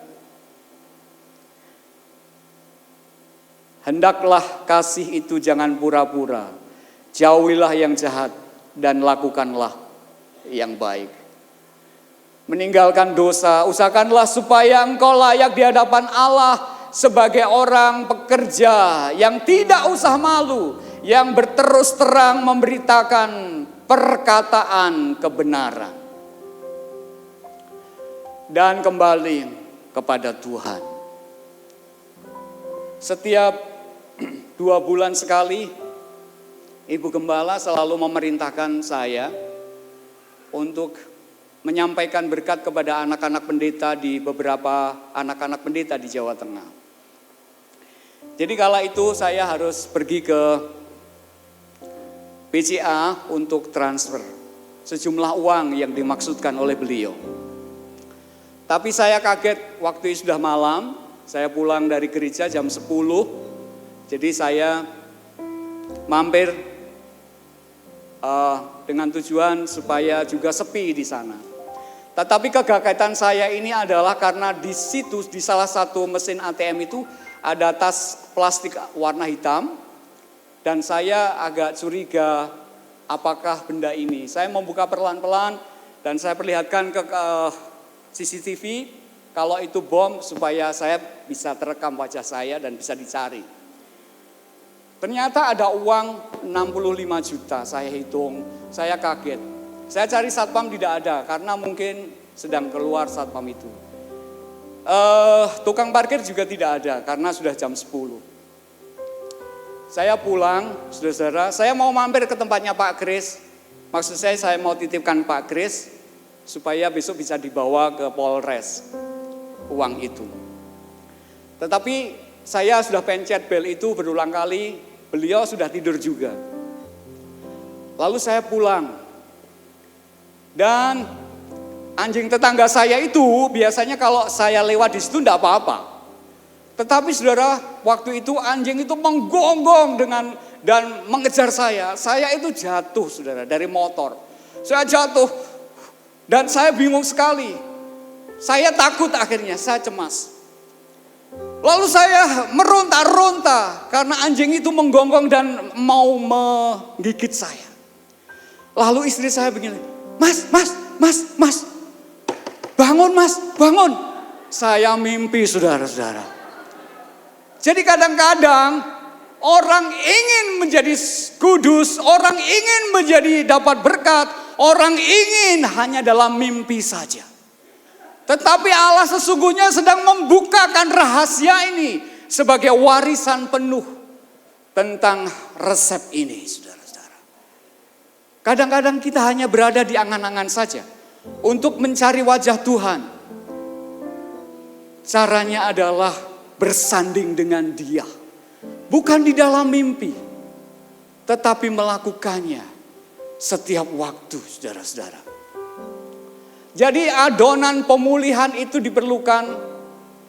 Speaker 3: Hendaklah kasih itu jangan pura-pura. Jauhilah yang jahat dan lakukanlah yang baik. Meninggalkan dosa, usahakanlah supaya engkau layak di hadapan Allah sebagai orang pekerja yang tidak usah malu, yang berterus terang memberitakan perkataan kebenaran. Dan kembali kepada Tuhan. Setiap 2 bulan sekali, Ibu Gembala selalu memerintahkan saya untuk menyampaikan berkat kepada anak-anak pendeta di beberapa anak-anak pendeta di Jawa Tengah. Jadi kala itu saya harus pergi ke PCA untuk transfer sejumlah uang yang dimaksudkan oleh beliau. Tapi saya kaget waktu sudah malam, saya pulang dari gereja jam 10. Jadi saya mampir dengan tujuan supaya juga sepi di sana. Tetapi kekagetan saya ini adalah karena di situ, di salah satu mesin ATM itu ada tas plastik warna hitam. Dan saya agak curiga apakah benda ini. Saya membuka pelan-pelan dan saya perlihatkan ke CCTV kalau itu bom supaya saya bisa terekam wajah saya dan bisa dicari. Ternyata ada uang 65 juta, saya hitung, saya kaget. Saya cari satpam tidak ada karena mungkin sedang keluar satpam itu. Tukang parkir juga tidak ada karena sudah jam 10. Saya pulang, saudara-saudara, saya mau mampir ke tempatnya Pak Kris. Maksud saya mau titipkan Pak Kris supaya besok bisa dibawa ke Polres uang itu. Tetapi saya sudah pencet bel itu berulang kali. Beliau sudah tidur juga. Lalu saya pulang. Dan anjing tetangga saya itu biasanya kalau saya lewat di situ enggak apa-apa. Tetapi saudara, waktu itu anjing itu menggonggong dan mengejar saya. Saya itu jatuh saudara dari motor. Saya jatuh dan saya bingung sekali. Saya takut akhirnya, saya cemas. Lalu saya meronta-ronta karena anjing itu menggonggong dan mau menggigit saya. Lalu istri saya begini, mas, bangun mas, bangun. Saya mimpi saudara-saudara. Jadi kadang-kadang orang ingin menjadi kudus, orang ingin menjadi dapat berkat, orang ingin hanya dalam mimpi saja. Tetapi Allah sesungguhnya sedang membukakan rahasia ini. sebagai warisan penuh tentang resep ini, saudara-saudara. Kadang-kadang kita hanya berada di angan-angan saja untuk mencari wajah Tuhan. Caranya adalah bersanding dengan Dia. Bukan di dalam mimpi, tetapi melakukannya setiap waktu, saudara-saudara. Jadi adonan pemulihan itu diperlukan,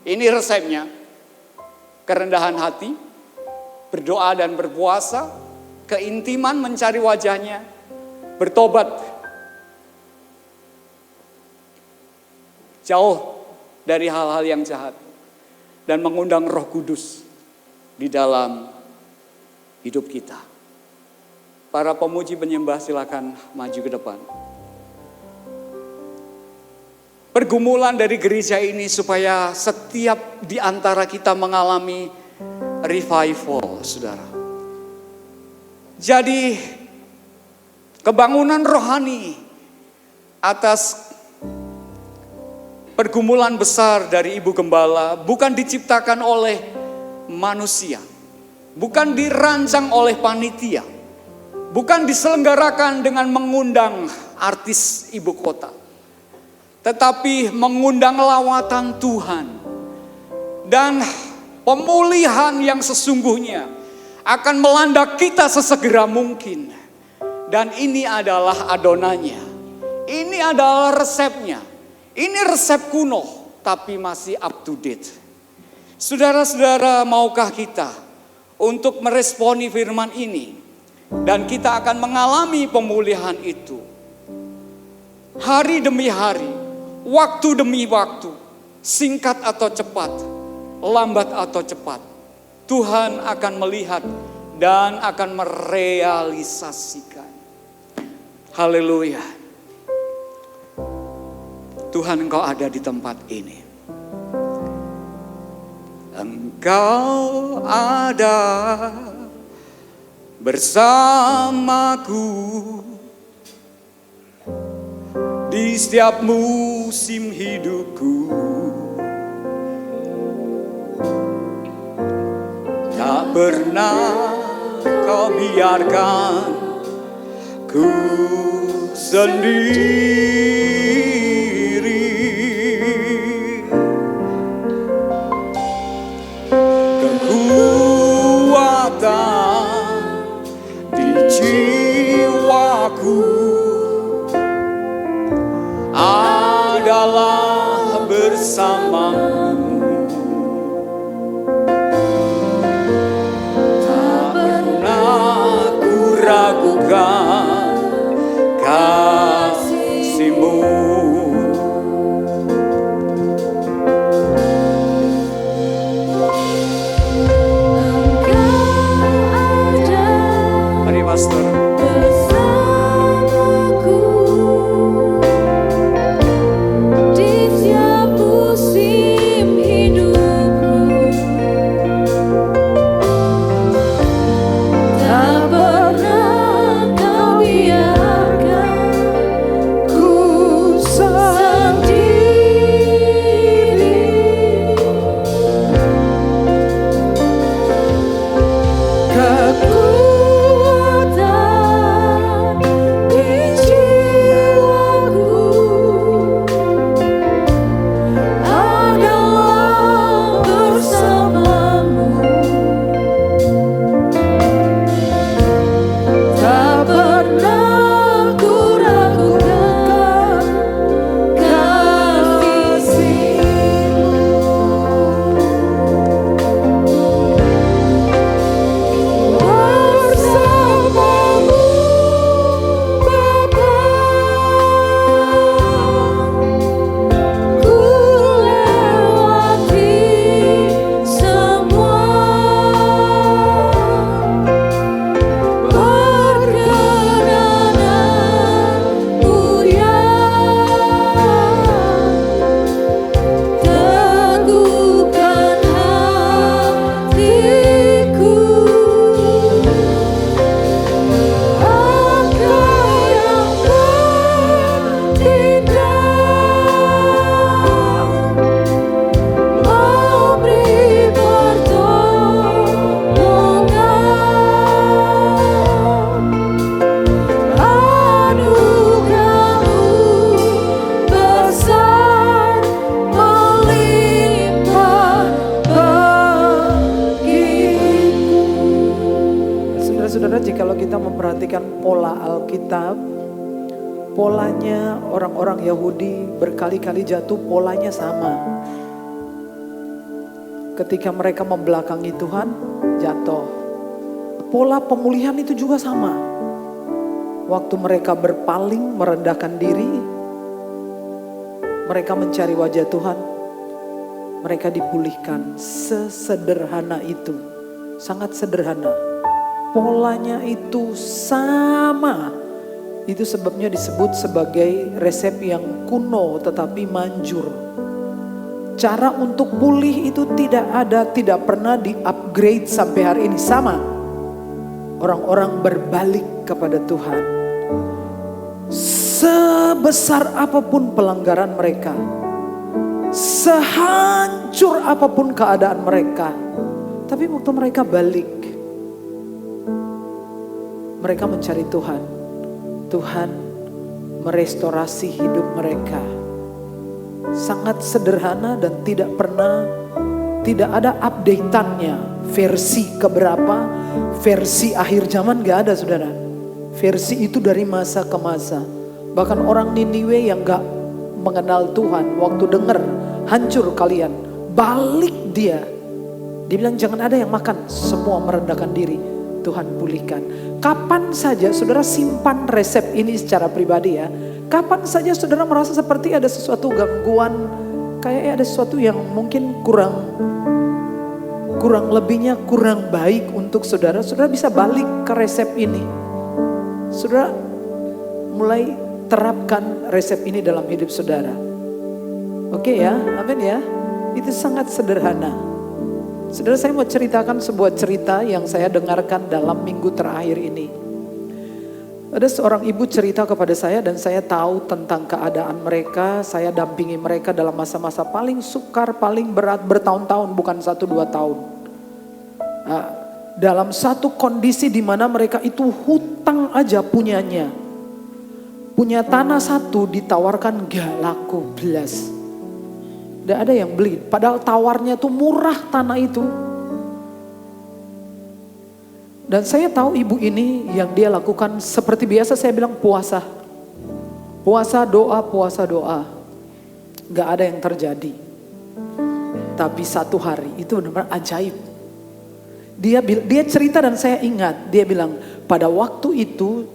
Speaker 3: ini resepnya, kerendahan hati, berdoa dan berpuasa, keintiman mencari wajahnya, bertobat, jauh dari hal-hal yang jahat, dan mengundang Roh Kudus di dalam hidup kita. Para pemuji penyembah silakan maju ke depan. Pergumulan dari gereja ini supaya setiap di antara kita mengalami revival, saudara. Jadi kebangunan rohani atas pergumulan besar dari Ibu Gembala bukan diciptakan oleh manusia, bukan dirancang oleh panitia, bukan diselenggarakan dengan mengundang artis ibu kota, tetapi mengundang lawatan Tuhan. Dan pemulihan yang sesungguhnya akan melanda kita sesegera mungkin. Dan ini adalah adonannya. Ini adalah resepnya. Ini resep kuno, tapi masih up to date. Saudara-saudara, maukah kita untuk meresponi firman ini? Dan kita akan mengalami pemulihan itu. Hari demi hari, waktu demi waktu, singkat atau cepat, lambat atau cepat, Tuhan akan melihat dan akan merealisasikan. Haleluya. Tuhan, Engkau ada di tempat ini. Engkau ada bersamaku di setiap musim hidupku. Tak pernah Kau biarkan ku sendiri. Kekuatan di jiwaku adalah bersamamu. Tak pernah ku ragukan kasih-Mu. Mari Pastor.
Speaker 2: Kekuatan
Speaker 5: kalau kita memperhatikan pola Alkitab, polanya orang-orang Yahudi berkali-kali jatuh, polanya sama. Ketika mereka membelakangi Tuhan, jatuh. Pola pemulihan itu juga sama. Waktu mereka berpaling, merendahkan diri, mereka mencari wajah Tuhan, mereka dipulihkan. Sesederhana itu, sangat sederhana. Polanya itu sama. Itu sebabnya disebut sebagai resep yang kuno tetapi manjur. Cara untuk pulih itu tidak ada, tidak pernah di-upgrade sampai hari ini. Sama. Orang-orang berbalik kepada Tuhan. Sebesar apapun pelanggaran mereka, sehancur apapun keadaan mereka, tapi waktu mereka balik, mereka mencari Tuhan. Tuhan merestorasi hidup mereka. Sangat sederhana dan tidak ada update-annya. Versi keberapa, versi akhir zaman gak ada, saudara. Versi itu dari masa ke masa. Bahkan orang Niniwe yang gak mengenal Tuhan, waktu dengar hancur kalian, balik dia. Dia bilang jangan ada yang makan, semua merendahkan diri. Tuhan pulihkan. Kapan saja saudara simpan resep ini secara pribadi ya. Kapan saja saudara merasa seperti ada sesuatu gangguan, kayaknya ada sesuatu yang mungkin kurang lebihnya kurang baik untuk saudara. Saudara bisa balik ke resep ini. Saudara mulai terapkan resep ini dalam hidup saudara. Oke ya, amin ya. Itu sangat sederhana. Saudara, saya mau ceritakan sebuah cerita yang saya dengarkan dalam minggu terakhir ini. Ada seorang ibu cerita kepada saya dan saya tahu tentang keadaan mereka. Saya dampingi mereka dalam masa-masa paling sukar, paling berat, bertahun-tahun, bukan 1-2 tahun. Nah, dalam satu kondisi di mana mereka itu hutang aja punyanya. Punya tanah satu ditawarkan gak laku belas. Tidak ada yang beli. Padahal tawarnya tuh murah tanah itu. Dan saya tahu ibu ini yang dia lakukan seperti biasa, saya bilang puasa. Puasa doa. Gak ada yang terjadi. Tapi satu hari itu benar-benar ajaib. Dia cerita dan saya ingat. Dia bilang pada waktu itu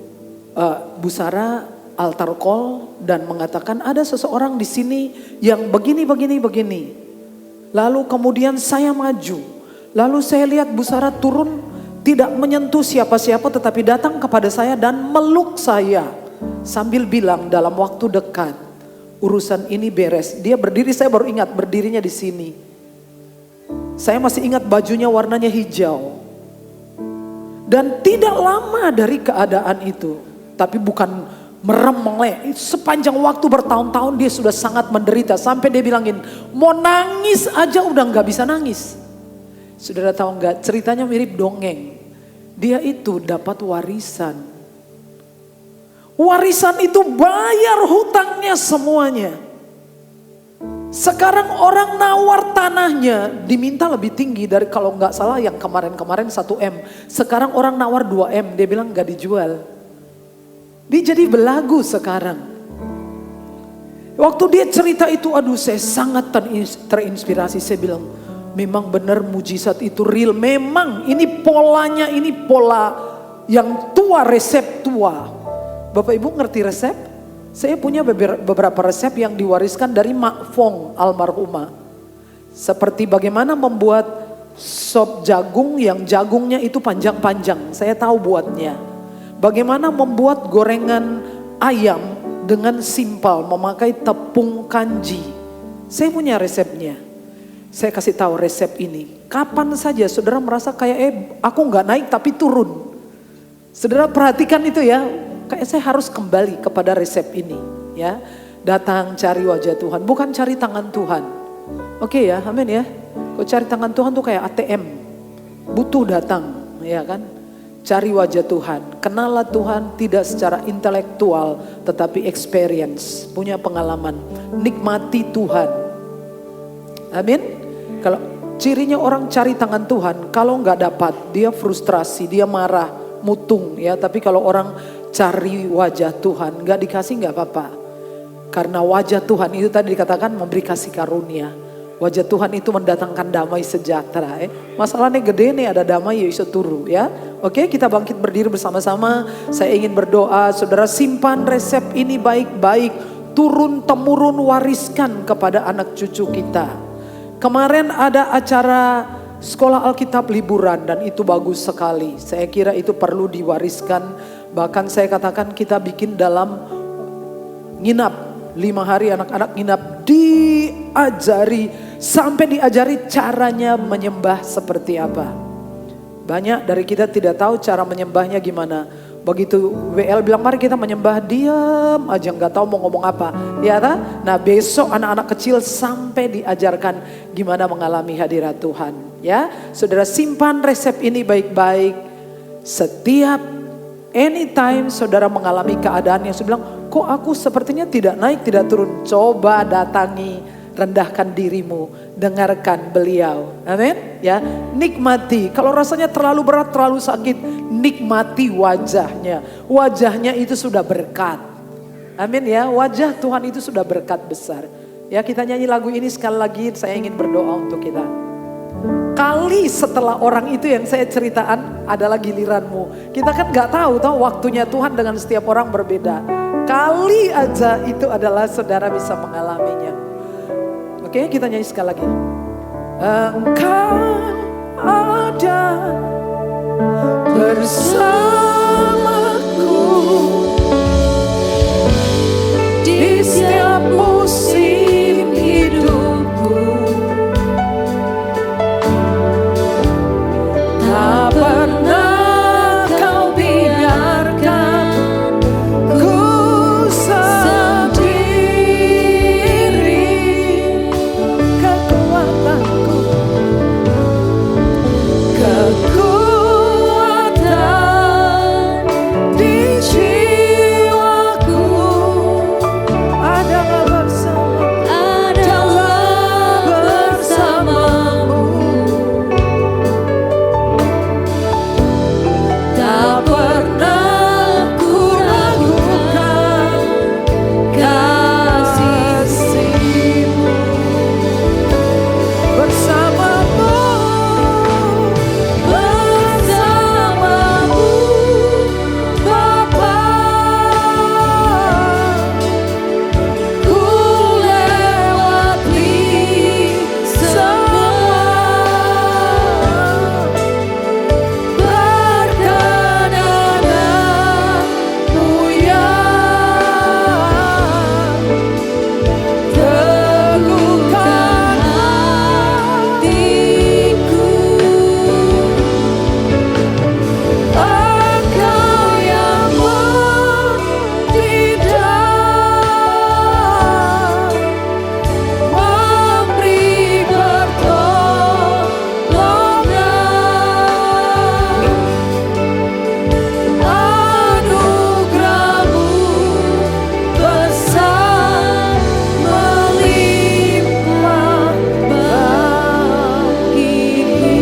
Speaker 5: Bu Sarah altar call dan mengatakan ada seseorang di sini yang begini. Lalu kemudian saya maju. Lalu saya lihat Bu Sarah turun, tidak menyentuh siapa-siapa tetapi datang kepada saya dan meluk saya. Sambil bilang dalam waktu dekat urusan ini beres. Dia berdiri, saya baru ingat berdirinya di sini. Saya masih ingat bajunya warnanya hijau. Dan tidak lama dari keadaan itu. Tapi bukan merem melek. Sepanjang waktu bertahun-tahun dia sudah sangat menderita. Sampai dia bilangin mau nangis aja udah gak bisa nangis. Saudara tahu gak, ceritanya mirip dongeng. Dia itu dapat warisan. Warisan itu bayar hutangnya semuanya. Sekarang orang nawar tanahnya diminta lebih tinggi dari kalau gak salah yang kemarin-kemarin 1M. Sekarang orang nawar 2M, dia bilang gak dijual. Dia jadi belagu sekarang. Waktu dia cerita itu, aduh saya sangat terinspirasi. Saya bilang, memang benar mujizat itu real. Memang ini polanya, ini pola yang tua, resep tua. Bapak Ibu ngerti resep? Saya punya beberapa resep yang diwariskan dari Mak Fong almarhumah. Seperti bagaimana membuat sop jagung yang jagungnya itu panjang-panjang. Saya tahu buatnya. Bagaimana membuat gorengan ayam dengan simpel memakai tepung kanji. Saya punya resepnya. Saya kasih tahu resep ini. Kapan saja saudara merasa kayak aku nggak naik tapi turun. Saudara perhatikan itu ya. Kayak saya harus kembali kepada resep ini. Ya, datang cari wajah Tuhan, bukan cari tangan Tuhan. Oke ya, amin ya. Kalau cari tangan Tuhan tuh kayak ATM. Butuh datang, ya kan? Cari wajah Tuhan, kenallah Tuhan tidak secara intelektual tetapi experience, punya pengalaman, nikmati Tuhan. Amin. Kalau cirinya orang cari tangan Tuhan, kalau nggak dapat dia frustrasi, dia marah, mutung ya. Tapi kalau orang cari wajah Tuhan, gak dikasih gak apa-apa. Karena wajah Tuhan itu tadi dikatakan memberi kasih karunia. Wajah Tuhan itu mendatangkan damai sejahtera. Masalahnya gede nih, ada damai ya iso turu ya. Oke, kita bangkit berdiri bersama-sama. Saya ingin berdoa, saudara simpan resep ini baik-baik. Turun temurun wariskan kepada anak cucu kita. Kemarin ada acara sekolah Alkitab liburan dan itu bagus sekali. Saya kira itu perlu diwariskan. Bahkan saya katakan kita bikin dalam nginap. 5 hari anak-anak nginap, diajari sampai diajari caranya menyembah seperti apa. Banyak dari kita tidak tahu cara menyembahnya gimana. Begitu WL bilang mari kita menyembah, diam aja nggak tahu mau ngomong apa. Ya kan? Nah besok anak-anak kecil sampai diajarkan gimana mengalami hadirat Tuhan. Ya, saudara simpan resep ini baik-baik. Setiap anytime saudara mengalami keadaan yang saya bilang, kok aku sepertinya tidak naik, tidak turun. Coba datangi, rendahkan dirimu, dengarkan beliau. Amin. Ya, nikmati. Kalau rasanya terlalu berat, terlalu sakit, nikmati wajahnya. Wajahnya itu sudah berkat. Amin ya, wajah Tuhan itu sudah berkat besar. Ya, kita nyanyi lagu ini sekali lagi, saya ingin berdoa untuk kita. Kali setelah orang itu yang saya ceritakan adalah giliranmu. Kita kan gak tahu waktunya Tuhan dengan setiap orang berbeda. Kali aja itu adalah saudara bisa mengalaminya. Oke, kita nyanyi sekali lagi. Engkau ada bersamaku di setiap musim hidupku. Tak pernah kau biarkan ku sendiri. Kekuatanku, kekuatan di jiwaku adalah bersamamu. Tak pernah ku ragukan kasih-Mu. Bersamamu, bersamamu Bapa, ku lewati semua perkenananmu yang teguhkan hatiku. Engkau yang tidak memberi pertolongan. Anugerah-Mu besar melimpah bagiku.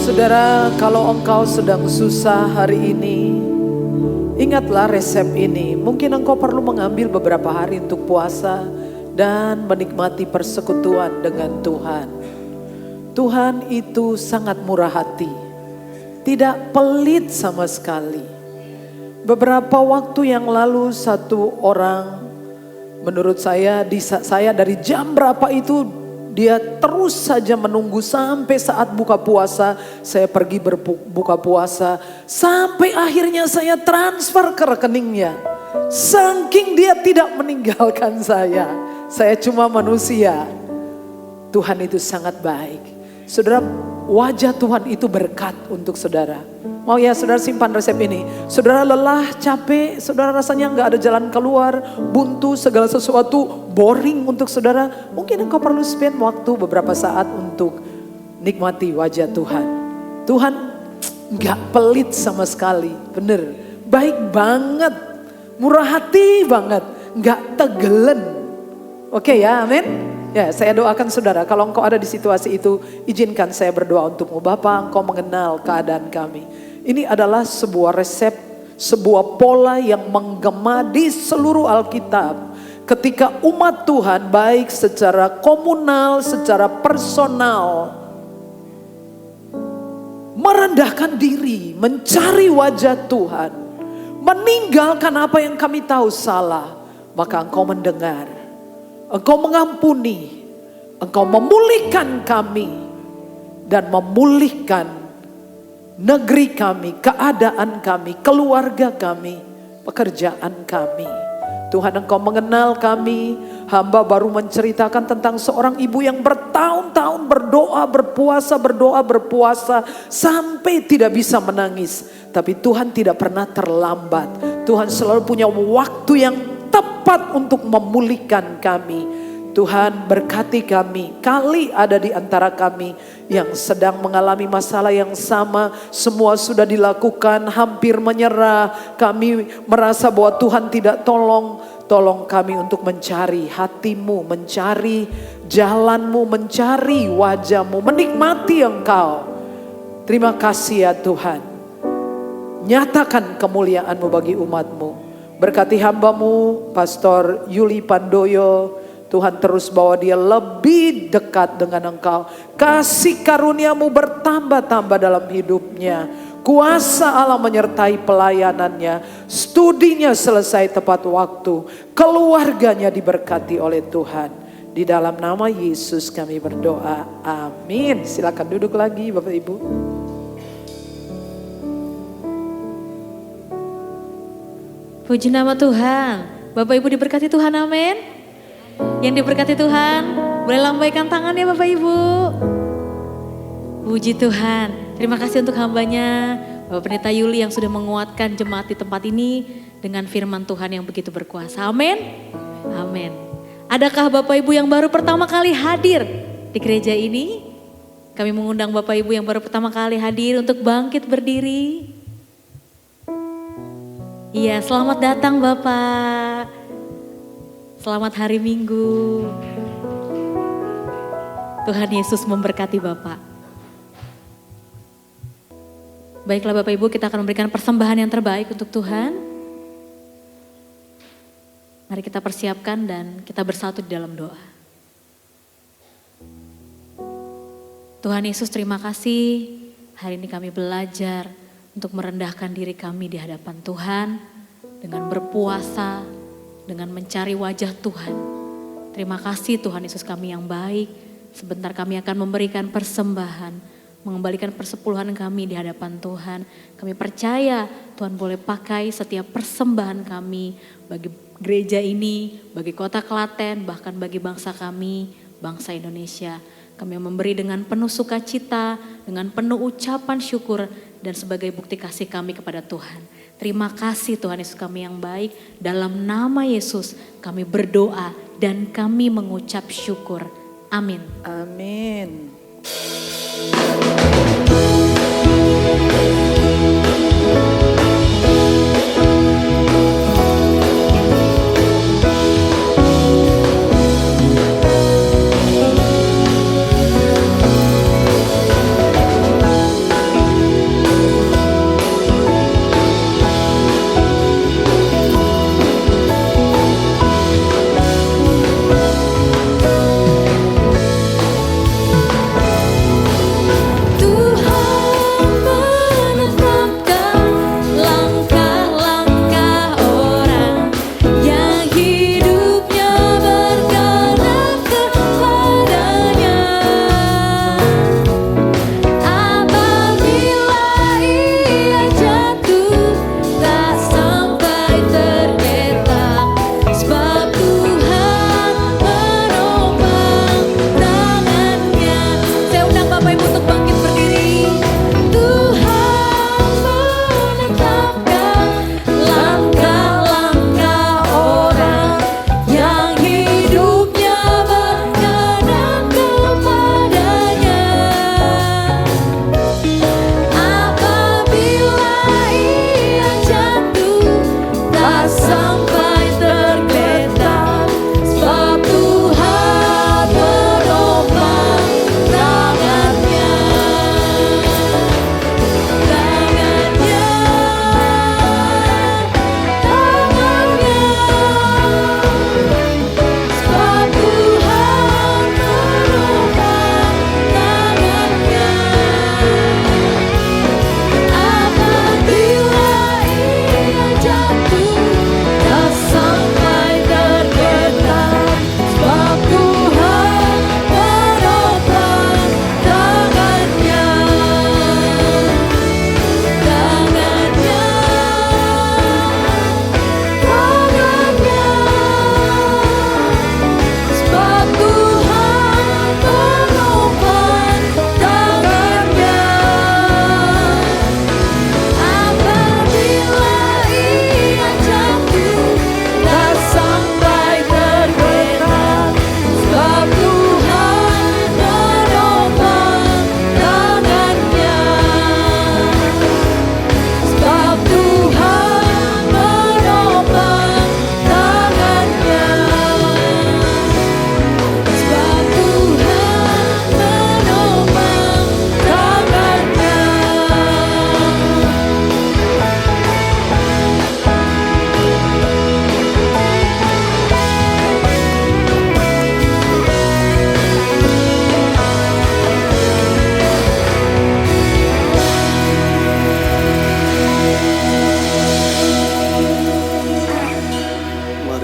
Speaker 5: Saudara, kalau engkau sedang susah hari ini, ingatlah resep ini. Mungkin engkau perlu mengambil beberapa hari untuk puasa dan menikmati persekutuan dengan Tuhan. Tuhan itu sangat murah hati, tidak pelit sama sekali. Beberapa waktu yang lalu satu orang, menurut saya dari jam berapa itu dia terus saja menunggu sampai saat buka puasa. Saya pergi berbuka puasa sampai akhirnya saya transfer ke rekeningnya. Saking dia tidak meninggalkan saya. Saya cuma manusia. Tuhan itu sangat baik. Saudara, wajah Tuhan itu berkat untuk saudara. Mau ya saudara simpan resep ini. Saudara lelah, capek, saudara rasanya gak ada jalan keluar, buntu, segala sesuatu boring untuk saudara. Mungkin engkau perlu spend waktu beberapa saat untuk nikmati wajah Tuhan. Tuhan gak pelit sama sekali, bener. Baik banget, murah hati banget, gak tegelen. Oke ya, amin. Ya, saya doakan saudara, kalau engkau ada di situasi itu, izinkan saya berdoa untukmu. Bapa, engkau mengenal keadaan kami. Ini adalah sebuah resep, sebuah pola yang menggema di seluruh Alkitab. Ketika umat Tuhan baik secara komunal, secara personal, merendahkan diri, mencari wajah Tuhan, meninggalkan apa yang kami tahu salah, maka engkau mendengar. Engkau mengampuni, engkau memulihkan kami dan memulihkan negeri kami, keadaan kami, keluarga kami, pekerjaan kami. Tuhan, engkau mengenal kami. Hamba baru menceritakan tentang seorang ibu yang bertahun-tahun berdoa berpuasa sampai tidak bisa menangis. Tapi Tuhan tidak pernah terlambat. Tuhan selalu punya waktu yang tepat untuk memulihkan kami. Tuhan berkati kami, kali ada di antara kami yang sedang mengalami masalah yang sama, semua sudah dilakukan, hampir menyerah, kami merasa bahwa Tuhan tidak tolong kami untuk mencari hatimu, mencari jalanmu, mencari wajahmu, menikmati engkau. Terima kasih ya Tuhan, nyatakan kemuliaanmu bagi umatmu. Berkati hambamu, Pastor Yuli Pandoyo. Tuhan terus bawa dia lebih dekat dengan engkau. Kasih karuniamu bertambah-tambah dalam hidupnya. Kuasa Allah menyertai pelayanannya. Studinya selesai tepat waktu. Keluarganya diberkati oleh Tuhan. Di dalam nama Yesus kami berdoa. Amin. Silakan duduk lagi Bapak Ibu.
Speaker 2: Puji nama Tuhan. Bapak Ibu diberkati Tuhan, amin. Yang diberkati Tuhan, boleh lambaikan tangan ya Bapak Ibu. Puji Tuhan. Terima kasih untuk hambanya Bapak Pendeta Yuli yang sudah menguatkan jemaat di tempat ini dengan firman Tuhan yang begitu berkuasa. Amin. Amin. Adakah Bapak Ibu yang baru pertama kali hadir di gereja ini? Kami mengundang Bapak Ibu yang baru pertama kali hadir untuk bangkit berdiri. Iya, selamat datang Bapak. Selamat hari Minggu. Tuhan Yesus memberkati Bapak. Baiklah Bapak Ibu, kita akan memberikan persembahan yang terbaik untuk Tuhan. Mari kita persiapkan dan kita bersatu di dalam doa. Tuhan Yesus, terima kasih. Hari ini kami belajar untuk merendahkan diri kami di hadapan Tuhan dengan berpuasa, dengan mencari wajah Tuhan. Terima kasih Tuhan Yesus, kami yang baik. Sebentar kami akan memberikan persembahan, mengembalikan persepuluhan kami di hadapan Tuhan. Kami percaya Tuhan boleh pakai setiap persembahan kami bagi gereja ini, bagi kota Klaten, bahkan bagi bangsa kami, bangsa Indonesia. Kami memberi dengan penuh sukacita, dengan penuh ucapan syukur dan sebagai bukti kasih kami kepada Tuhan. Terima kasih Tuhan Yesus, kami yang baik. Dalam nama Yesus kami berdoa dan kami mengucap syukur. Amin.
Speaker 5: Amin.
Speaker 1: Tuhan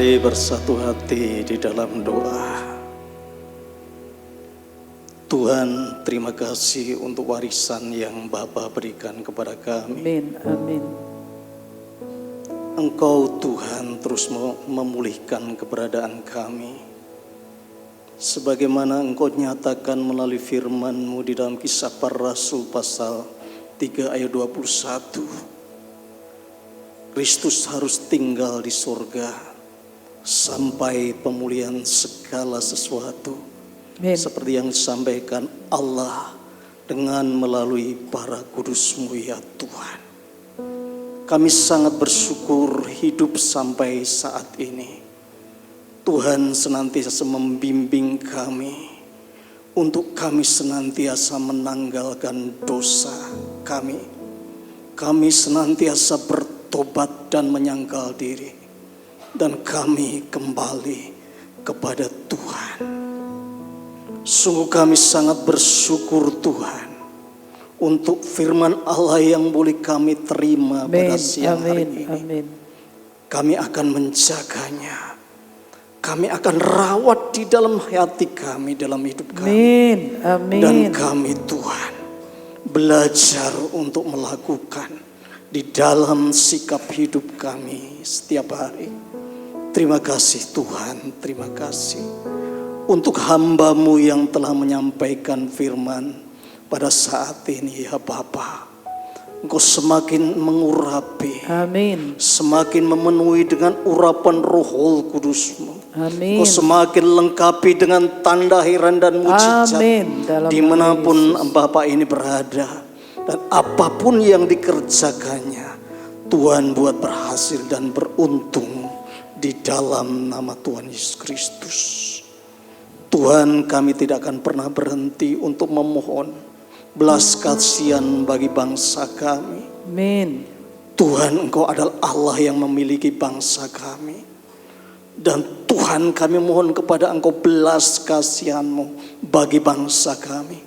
Speaker 6: Mari bersatu hati di dalam doa. Tuhan, terima kasih untuk warisan yang Bapa berikan kepada kami.
Speaker 5: Amin, amin.
Speaker 6: Engkau Tuhan terus memulihkan keberadaan kami. Sebagaimana Engkau nyatakan melalui firman-Mu di dalam Kisah Para Rasul pasal 3 ayat 21. Kristus harus tinggal di surga sampai pemulihan segala sesuatu.
Speaker 5: Amin.
Speaker 6: Seperti yang disampaikan Allah dengan melalui para kudus-Mu ya Tuhan. Kami sangat bersyukur hidup sampai saat ini. Tuhan senantiasa membimbing kami untuk kami senantiasa menanggalkan dosa kami. Kami senantiasa bertobat dan menyangkal diri. Dan kami kembali kepada Tuhan. Sungguh kami sangat bersyukur Tuhan untuk firman Allah yang boleh kami terima pada siang hari ini.
Speaker 5: Amin.
Speaker 6: Kami akan menjaganya. Kami akan rawat di dalam hati kami, dalam hidup kami.
Speaker 5: Amin. Amin.
Speaker 6: Dan kami Tuhan belajar untuk melakukan di dalam sikap hidup kami setiap hari. Terima kasih Tuhan, terima kasih untuk hamba-Mu yang telah menyampaikan firman pada saat ini ya Bapa. Engkau semakin mengurapi,
Speaker 5: Amin.
Speaker 6: semakin memenuhi dengan urapan Roh Kudus-Mu.
Speaker 5: Amin.
Speaker 6: Engkau semakin lengkapi dengan tanda heran dan mujizat.
Speaker 5: Amin. Dalam
Speaker 6: Dimanapun
Speaker 5: nama Yesus.
Speaker 6: Bapa ini berada dan apapun yang dikerjakannya, Tuhan buat berhasil dan beruntung di dalam nama Tuhan Yesus Kristus. Tuhan, kami tidak akan pernah berhenti untuk memohon belas kasihan bagi bangsa kami.
Speaker 5: Amin.
Speaker 6: Tuhan, Engkau adalah Allah yang memiliki bangsa kami. Dan Tuhan, kami mohon kepada Engkau belas kasihan-Mu bagi bangsa kami.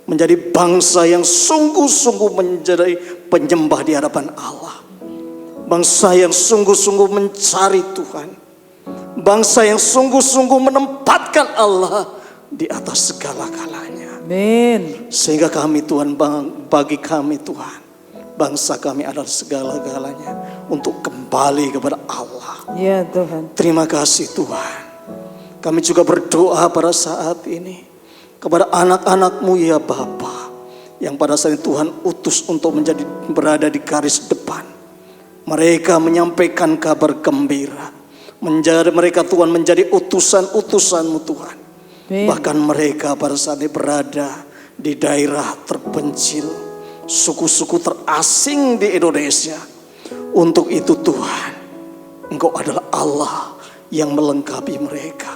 Speaker 6: Menjadi bangsa yang sungguh-sungguh menjadi penyembah di hadapan Allah. Bangsa yang sungguh-sungguh mencari Tuhan. Bangsa yang sungguh-sungguh menempatkan Allah di atas segala-galanya.
Speaker 5: Amin.
Speaker 6: Sehingga kami Tuhan, bagi kami Tuhan, bangsa kami adalah segala-galanya untuk kembali kepada Allah.
Speaker 5: Ya Tuhan.
Speaker 6: Terima kasih Tuhan. Kami juga berdoa pada saat ini kepada anak-anak-Mu ya Bapa, yang pada saat ini Tuhan utus untuk berada di garis depan. Mereka menyampaikan kabar gembira. Mereka Tuhan menjadi utusan-utusan-Mu Tuhan.
Speaker 5: Amin.
Speaker 6: Bahkan mereka pada saat ini berada di daerah terpencil, suku-suku terasing di Indonesia. Untuk itu Tuhan, Engkau adalah Allah yang melengkapi mereka,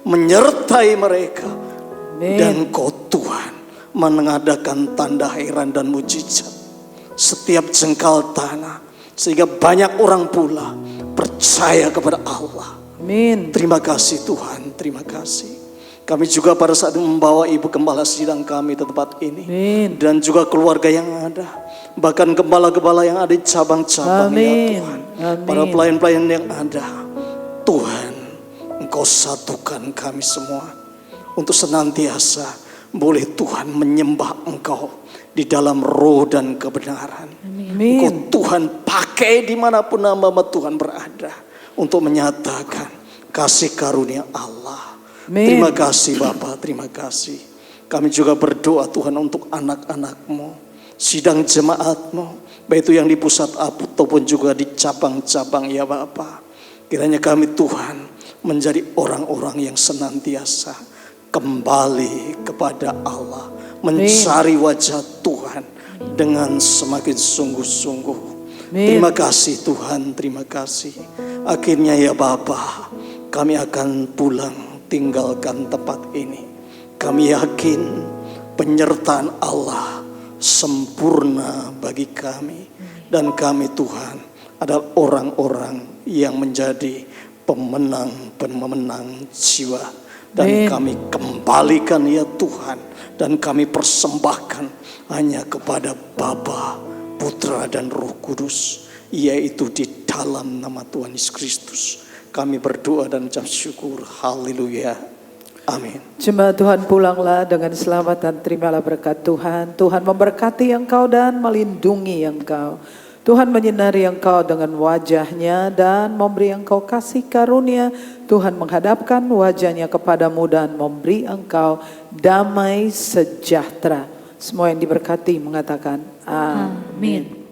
Speaker 6: menyertai mereka.
Speaker 5: Amin.
Speaker 6: Dan Engkau Tuhan mengadakan tanda heran dan mujizat setiap jengkal tanah, sehingga banyak orang pula percaya kepada Allah.
Speaker 5: Amin.
Speaker 6: Terima kasih Tuhan, terima kasih. Kami juga pada saat ini membawa Ibu Gembala Sidang kami di tempat ini.
Speaker 5: Amin.
Speaker 6: Dan juga keluarga yang ada. Bahkan gembala-gembala yang ada di cabang-cabang ya
Speaker 5: Amin.
Speaker 6: Tuhan.
Speaker 5: Amin.
Speaker 6: Para pelayan-pelayan yang ada. Tuhan, Engkau satukan kami semua. Untuk senantiasa boleh Tuhan menyembah Engkau di dalam roh dan kebenaran. Engkau
Speaker 5: Amin.
Speaker 6: Tuhan pakai dimanapun nama Tuhan berada. Untuk menyatakan kasih karunia Allah.
Speaker 5: Amin.
Speaker 6: Terima kasih Bapa, terima kasih. Kami juga berdoa Tuhan untuk anak-anak-Mu, sidang jemaat-Mu, baik itu yang di pusat ataupun juga di cabang-cabang ya Bapa. Kiranya kami Tuhan menjadi orang-orang yang senantiasa kembali kepada Allah, mencari wajah Tuhan dengan semakin sungguh-sungguh. Terima kasih Tuhan, terima kasih. Akhirnya ya Bapa, kami akan pulang tinggalkan tempat ini. Kami yakin penyertaan Allah sempurna bagi kami. Dan kami Tuhan adalah orang-orang yang menjadi pemenang jiwa. Dan kami kembalikan ya Tuhan. Dan kami persembahkan hanya kepada Bapa, Putra dan Roh Kudus. Yaitu di dalam nama Tuhan Yesus Kristus Kami berdoa dan ucap syukur. Haleluya. Amin.
Speaker 5: Jemaat Tuhan, pulanglah dengan selamat dan terimalah berkat Tuhan. Tuhan memberkati engkau dan melindungi engkau. Tuhan menyinari engkau dengan wajahnya dan memberi engkau kasih karunia. Tuhan menghadapkan wajahnya kepadamu dan memberi engkau damai sejahtera. Semua yang diberkati mengatakan amin.
Speaker 2: Amin.